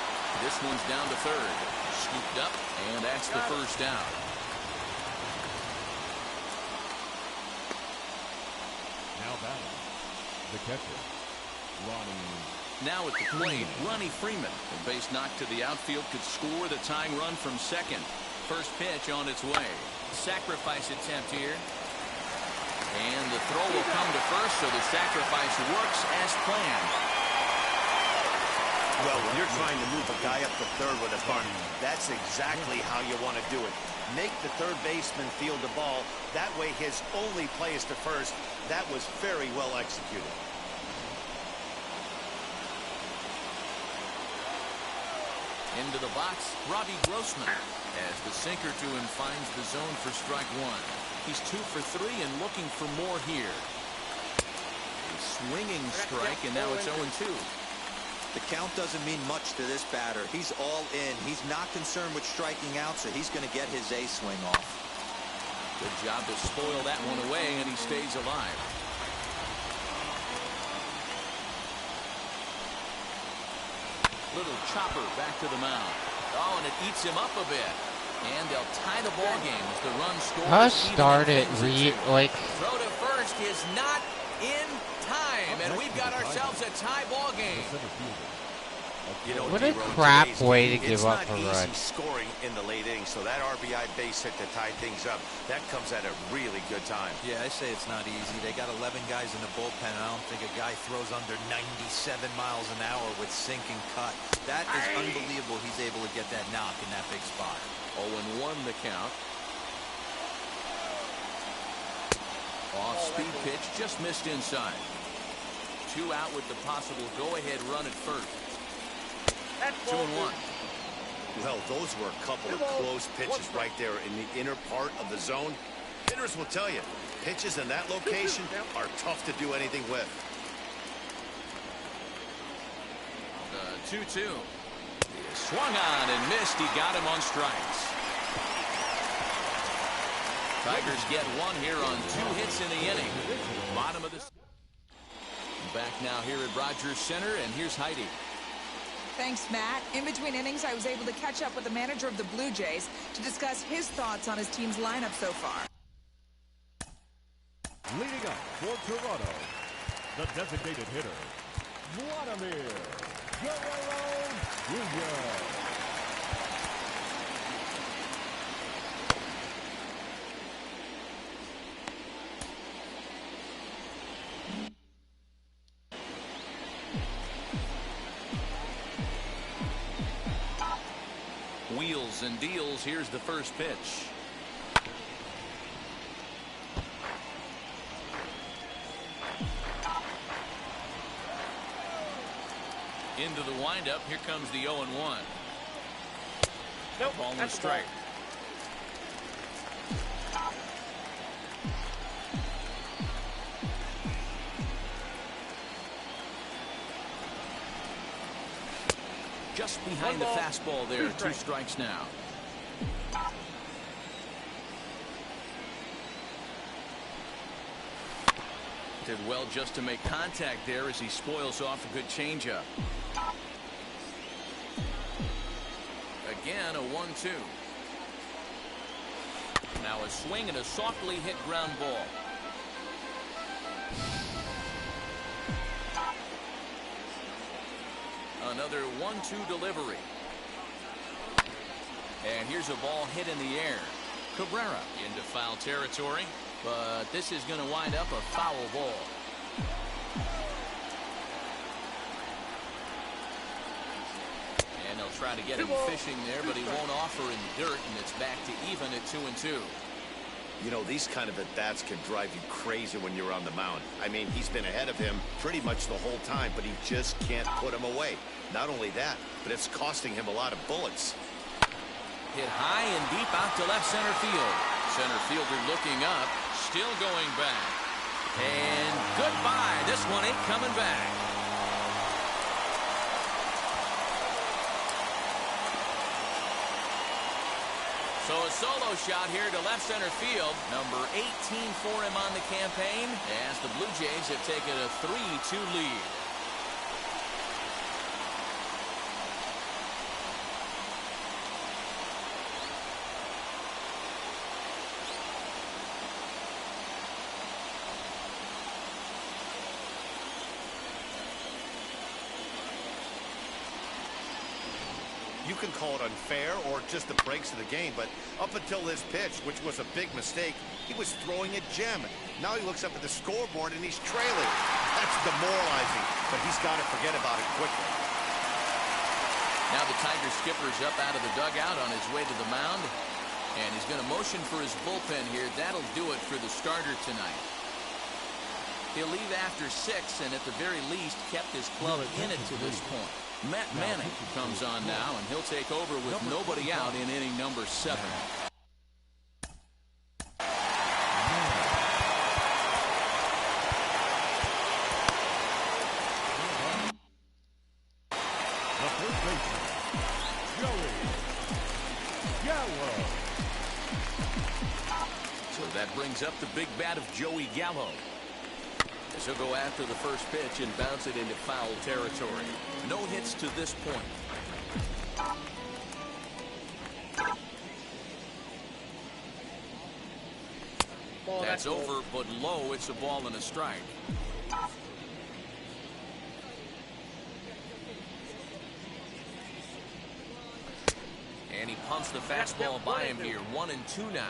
S3: This one's down to 3rd. Scooped up, and that's the first down.
S4: Now batting. The catcher, Ronnie.
S3: Now at the plate, Ronnie Freeman. The base knock to the outfield could score the tying run from second. First pitch on its way. Sacrifice attempt here. And the throw will come to first, so the sacrifice works as planned.
S5: Well, when you're trying to move a guy up to 3rd with a bunt, that's exactly how you want to do it. Make the 3rd baseman field the ball. That way his only play is to first. That was very well executed.
S3: Into the box, Robbie Grossman, as the sinker to him finds the zone for strike 1. He's 2 for 3 and looking for more here. A swinging strike, and now it's 0-2.
S6: The count doesn't mean much to this batter. He's all in. He's not concerned with striking out, so he's going to get his A swing off.
S3: Good job to spoil that one away, and he stays alive. Little chopper back to the mound. Oh, and it eats him up a bit. And they'll tie the ball game as the run scores.
S1: How start it, like...
S3: Throw to first is not in time, and we've got ourselves a tie ball game.
S5: You know,
S1: What a
S5: D-Row,
S1: crap
S5: today's
S1: way
S5: game,
S1: to give
S5: it's
S1: up
S5: not
S1: a
S5: easy
S1: run.
S5: scoring in the late innings, so that RBI base hit to tie things up, that comes at a really good time.
S6: Yeah, I say it's not easy. They got 11 guys in the bullpen. I don't think a guy throws under 97 miles an hour with sinking cut. That is unbelievable. He's able to get that knock in that big spot.
S3: 0-1 the count. Off-speed pitch, just missed inside. 2 out with the possible go-ahead run at first. 2-1.
S5: Well, those were a couple of close pitches right there in the inner part of the zone. Hitters will tell you, pitches in that location are tough to do anything with.
S3: 2-2. Swung on and missed. He got him on strikes. Tigers get 1 here on 2 hits in the inning. Bottom of the... Back now here at Rogers Center, and here's Heidi.
S8: Thanks, Matt. In between innings, I was able to catch up with the manager of the Blue Jays to discuss his thoughts on his team's lineup so far.
S4: Leading up for Toronto, the designated hitter, Vladimir Guerrero Jr.
S3: Wheels and deals. Here's the first pitch. Into the windup. Here comes the 0-1.
S7: Nope,
S3: Ball and
S7: that's a
S3: strike. Just behind the fastball there. 2 strikes now. Did well just to make contact there as he spoils off a good changeup. Again, a 1-2. Now a swing and a softly hit ground ball. Another 1-2 delivery. And here's a ball hit in the air. Cabrera into foul territory, but this is going to wind up a foul ball. And they'll try to get him fishing there, but he won't offer in the dirt, and it's back to even at 2-2.
S5: You know, these kind of at-bats can drive you crazy when you're on the mound. I mean, he's been ahead of him pretty much the whole time, but he just can't put him away. Not only that, but it's costing him a lot of bullets.
S3: Hit high and deep out to left center field. Center fielder looking up, still going back. And goodbye. This one ain't coming back. So a solo shot here to left center field. Number 18 for him on the campaign, as the Blue Jays have taken a 3-2 lead.
S5: You can call it unfair or just the breaks of the game, but up until this pitch, which was a big mistake, he was throwing a gem. Now he looks up at the scoreboard and he's trailing. That's demoralizing, but he's got to forget about it quickly.
S3: Now the Tiger skipper's up out of the dugout on his way to the mound, and he's going to motion for his bullpen here. That'll do it for the starter tonight. He'll leave after 6, and at the very least kept his club in it to this point. Matt Manning comes on now, and he'll take over with nobody out in inning number 7.
S4: The first baseman, Joey Gallo.
S3: So that brings up the big bat of Joey Gallo, as he'll go after the first pitch and bounce it into foul territory. No hits to this point. That's over, but low. It's a ball and a strike. he pumps the fastball by him here. 1-2 now.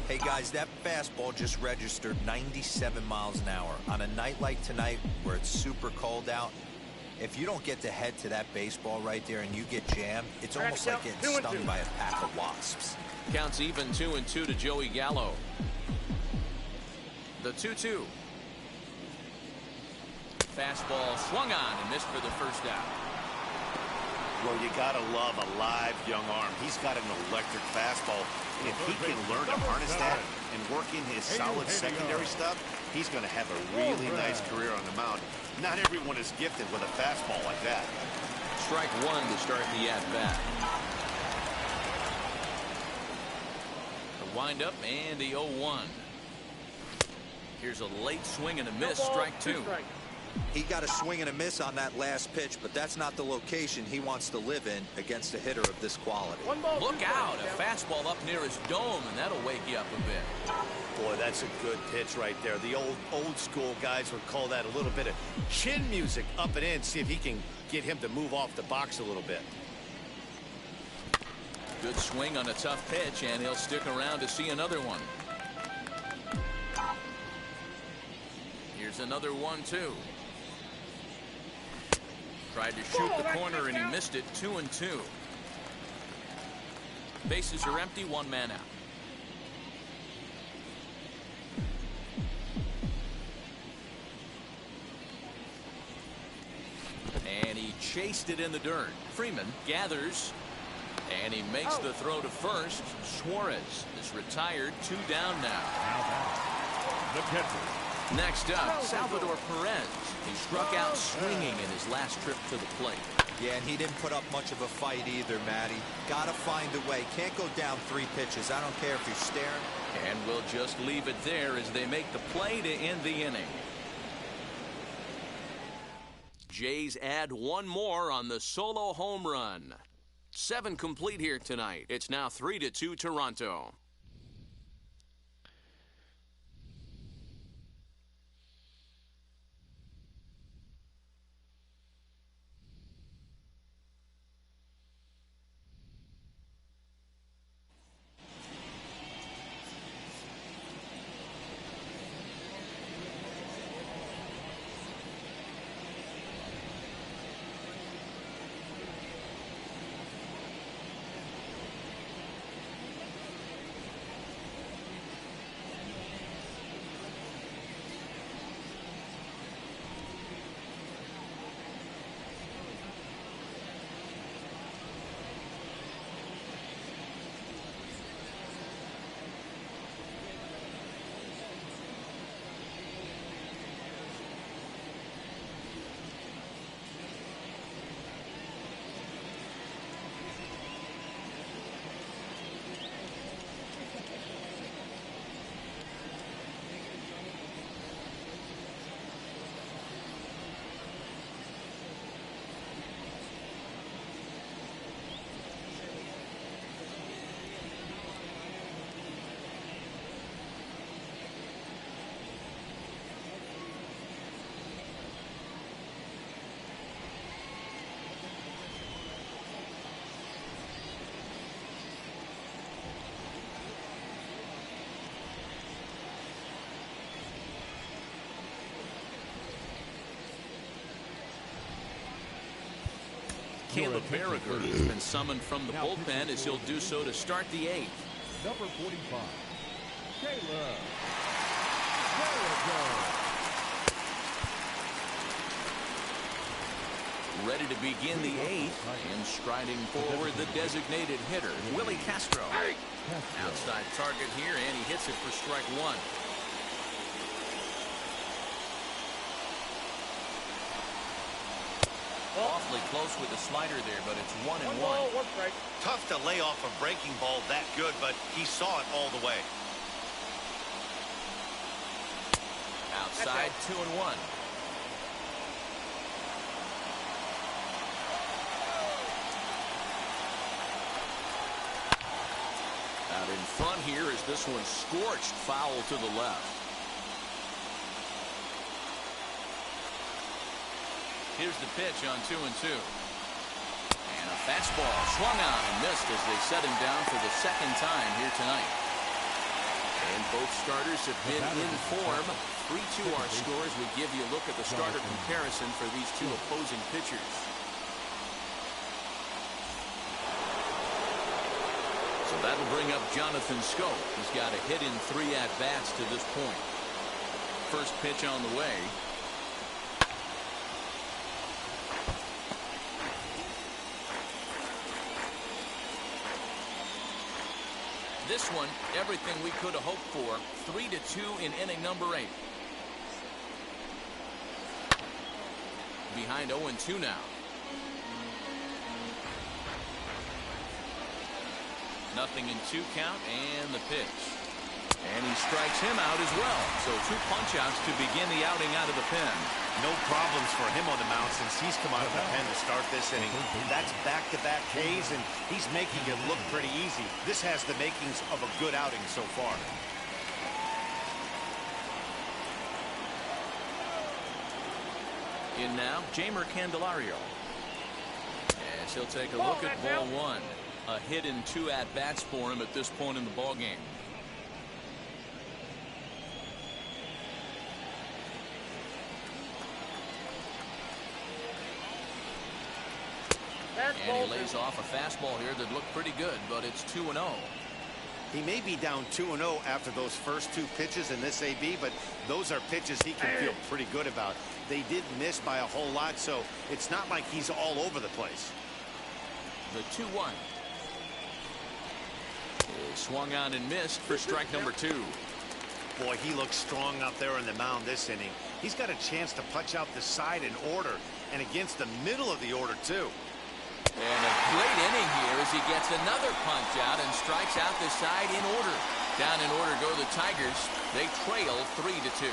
S6: Hey guys, that fastball just registered 97 miles an hour. On a night like tonight where it's super cold out, if you don't get to head to that baseball right there and you get jammed, it's almost like getting stung by a pack of wasps.
S3: Counts even 2-2 to Joey Gallo. The 2-2. Fastball swung on and missed for the first out.
S5: Well, you gotta love a live young arm. He's got an electric fastball. If he can learn to harness that and work in his solid secondary stuff, he's going to have a really nice career on the mound. Not everyone is gifted with a fastball like that.
S3: Strike one to start the at-bat. The windup and the 0-1. Here's a late swing and a miss. Strike two.
S6: He got a swing and a miss on that last pitch, but that's not the location he wants to live in against a hitter of this quality.
S3: Look out, a fastball up near his dome, and that'll wake you up a bit.
S5: Boy, that's a good pitch right there. The old school guys would call that a little bit of chin music up and in. See if he can get him to move off the box a little bit.
S3: Good swing on a tough pitch, and he'll stick around to see another one. Here's another 1-2. Tried to shoot the corner and he missed it. 2-2. Bases are empty, one man out. And he chased it in the dirt. Freeman gathers and he makes the throw to first. Suarez is retired. 2 down now.
S4: The catcher.
S3: Next up, Salvador Perez. He struck out swinging in his last trip to the plate.
S6: Yeah, and he didn't put up much of a fight either, Matty. Gotta find a way. Can't go down 3 pitches. I don't care if you're staring.
S3: And we'll just leave it there as they make the play to end the inning. Jays add one more on the solo home run. 7 complete here tonight. It's now 3-2 Toronto. Caleb Berriger has been summoned from the bullpen as he'll do so to start the 8th.
S4: Number 45, Caleb Berriger.
S3: Ready to begin the 8th, and striding forward the designated hitter, Willie Castro. Outside target here, and he hits it for strike 1. Awfully close with the slider there, but it's 1-1.
S5: Tough to lay off a breaking ball that good, but he saw it all the way.
S3: Outside, 2-1. Out in front here as this one scorched foul to the left. Here's the pitch on 2-2. And a Fastball swung on and missed as they set him down for the second time here tonight. And both starters have been in form. 3-2 our scores. We give you a look at the starter comparison for these two opposing pitchers. So that'll bring up Jonathan Schoop. He's got a hit in 3 at-bats to this point. First pitch on the way. This one, everything we could have hoped for. 3-2 in inning number 8. Behind 0-2 now. Nothing in 2 count, and the pitch. And he strikes him out as well. So 2 punch-outs to begin the outing out of the pen.
S5: No problems for him on the mound since he's come out of the pen to start this inning. That's back-to-back Ks, and he's making it look pretty easy. This has the makings of a good outing so far.
S3: In now, Jeimer Candelario. As he'll take a look at ball 1. A hit in 2 at-bats for him at this point in the ballgame. And he lays off a fastball here that looked pretty good, but it's 2-0.
S5: He may be down 2-0 after those first 2 pitches in this AB, but those are pitches he can feel pretty good about. They did miss by a whole lot, so it's not like he's all over the place.
S3: The 2-1. Swung on and missed for strike number 2.
S5: Boy, he looks strong out there on the mound this inning. He's got a chance to punch out the side in order, and against the middle of the order, too.
S3: And a great inning here as he gets another punch out and strikes out the side in order. Down in order go the Tigers. They trail 3-2.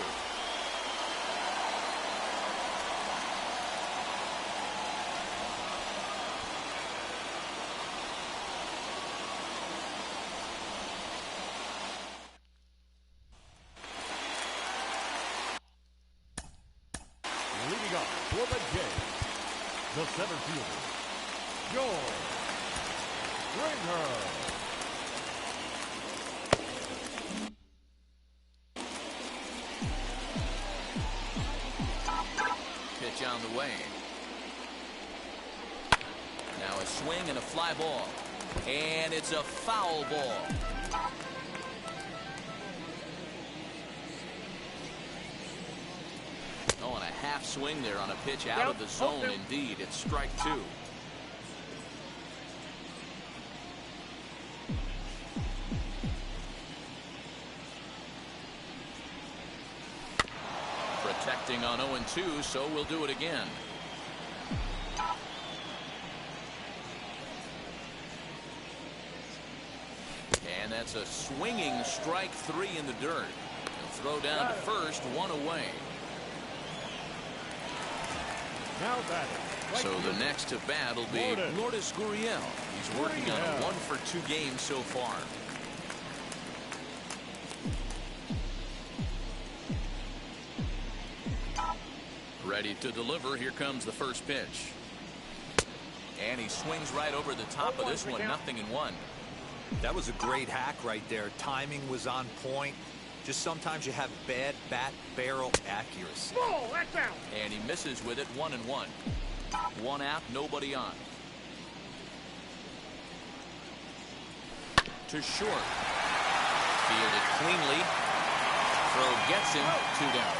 S4: Leading up for the game, the center fielder, George Springer.
S3: Pitch on the way. Now a swing and a fly ball. And it's a foul ball. Oh, and a half swing there on a pitch out of the zone. Indeed, it's strike 2. Protecting on 0-2, so we'll do it again. And that's a swinging strike 3 in the dirt. He'll throw down to first, 1 away.
S4: Now batting.
S3: So the next to bat will be Lourdes Gurriel. He's working on a 1-for-2 game so far. Ready to deliver. Here comes the first pitch. And he swings right over the top of this one. 0-1.
S6: That was a great hack right there. Timing was on point. Just sometimes you have bad bat barrel accuracy.
S7: Ball, that's out.
S3: And he misses with it. 1-1. 1 out, nobody on. To short. Fielded cleanly. Throw gets him. 2 down.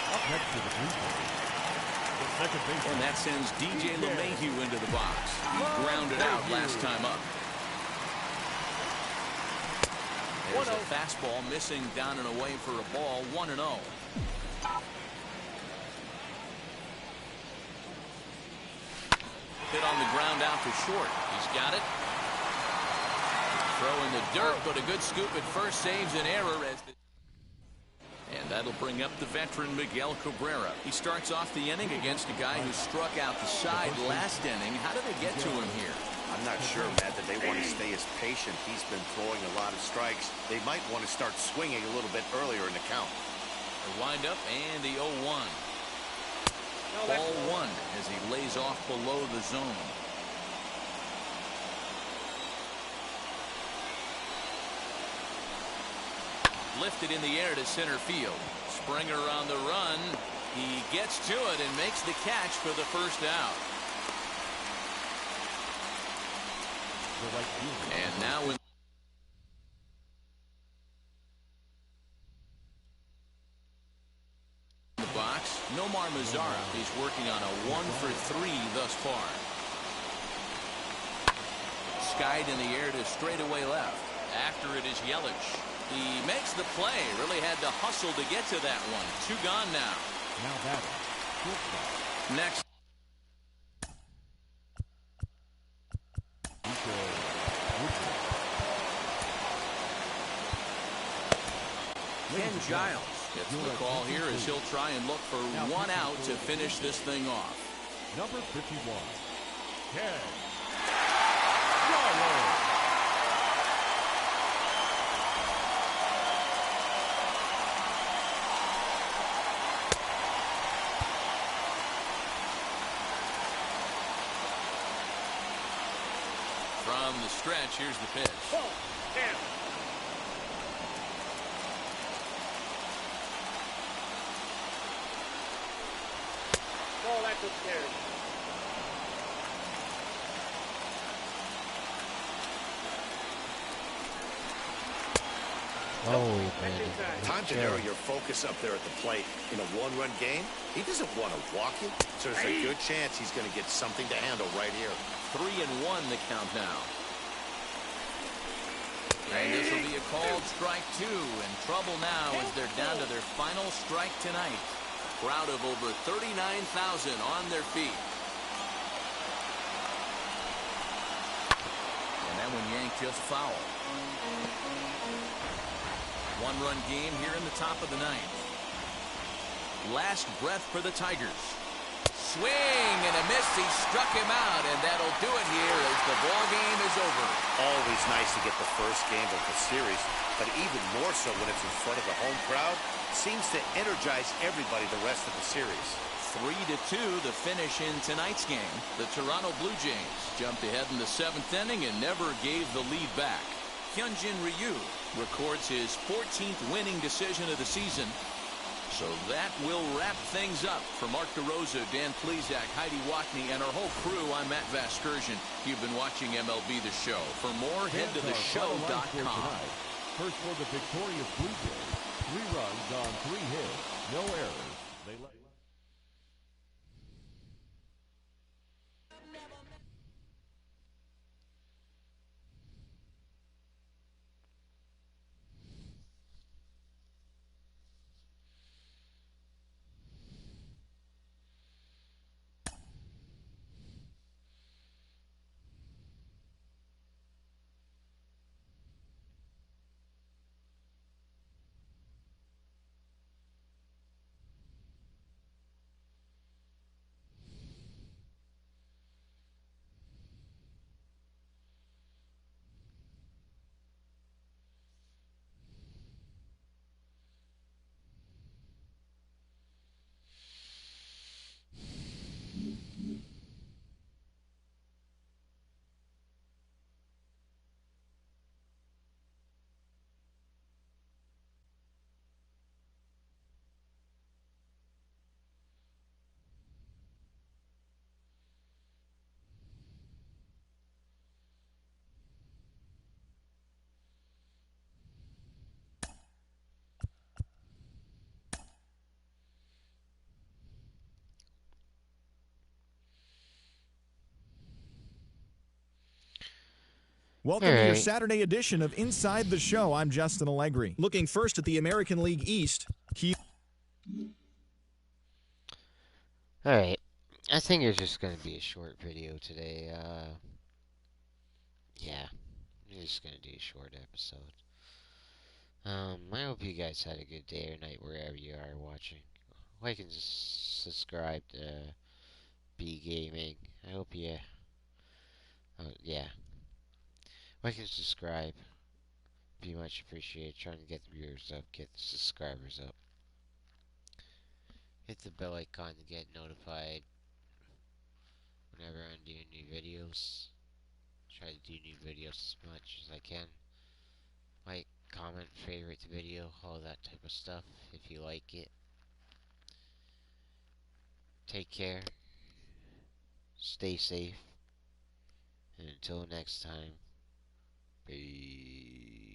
S4: Up next to the blue line, the second baseman.
S3: And that sends DJ LeMahieu into the box. He grounded out last time up. There's a fastball missing down and away for a ball. 1-0. Hit on the ground out to short. He's got it. Throw in the dirt, but a good scoop at first saves an error as the and that'll bring up the veteran Miguel Cabrera. He starts off the inning against a guy who struck out the side last inning. How do they get to him here?
S5: I'm not sure, Matt, that they want to stay as patient. He's been throwing a lot of strikes. They might want to start swinging a little bit earlier in the count.
S3: The wind up and the 0-1. Ball one as he lays off below the zone. Lifted in the air to center field. Springer on the run. He gets to it and makes the catch for the first out. And now in the box, Nomar Mazara. He's working on a 1-for-3 thus far. Skied in the air to straightaway left. After it is Yelich. He makes the play. Really had to hustle to get to that one. 2 gone now.
S4: Now batting.
S3: Next. Ken Giles gets the call here as he'll try and look for 1 out to finish this thing off.
S4: Number 51, Ken Giles.
S3: From the stretch, here's the pitch.
S7: Ball, 10. Ball at the stairs.
S1: Holy man.
S5: Time to narrow your focus up there at the plate. In a one-run game, he doesn't want to walk you, so there's a good chance he's going to get something to handle right here.
S3: 3-1 the count now. And this will be a called strike 2. In trouble now as they're down to their final strike tonight. Crowd of over 39,000 on their feet. And that one yanked just foul. 1-run game here in the top of the ninth. Last breath for the Tigers. Swing and a miss. He struck him out, and that'll do it here as the ball game is over.
S5: Always nice to get the first game of the series, but even more so when it's in front of the home crowd. Seems to energize everybody the rest of the series.
S3: 3-2 the finish in tonight's game. The Toronto Blue Jays jumped ahead in the 7th inning and never gave the lead back. Hyunjin Ryu records his 14th winning decision of the season. So that will wrap things up. For Mark DeRosa, Dan Plesac, Heidi Watney, and our whole crew, I'm Matt Vasgersian. You've been watching MLB The Show. For more, head to theshow.com.
S4: First for the victorious Blue Jays. 3 runs on 3 hits. No errors. They let
S2: Welcome to your Saturday edition of Inside the Show. I'm Justin Allegri. Looking first at the American League East.
S1: Alright. I think it's just going to be a short video today. Yeah. I'm just going to do a short episode. I hope you guys had a good day or night wherever you are watching. Like and subscribe to B Gaming. I hope you... yeah. Like and subscribe. Be much appreciated. Trying to get the viewers up, get the subscribers up. hit the bell icon to get notified whenever I'm doing new videos. Try to do new videos as much as I can. Like, comment, favorite the video, all that type of stuff if you like it. Take care. Stay safe. And until next time, peace.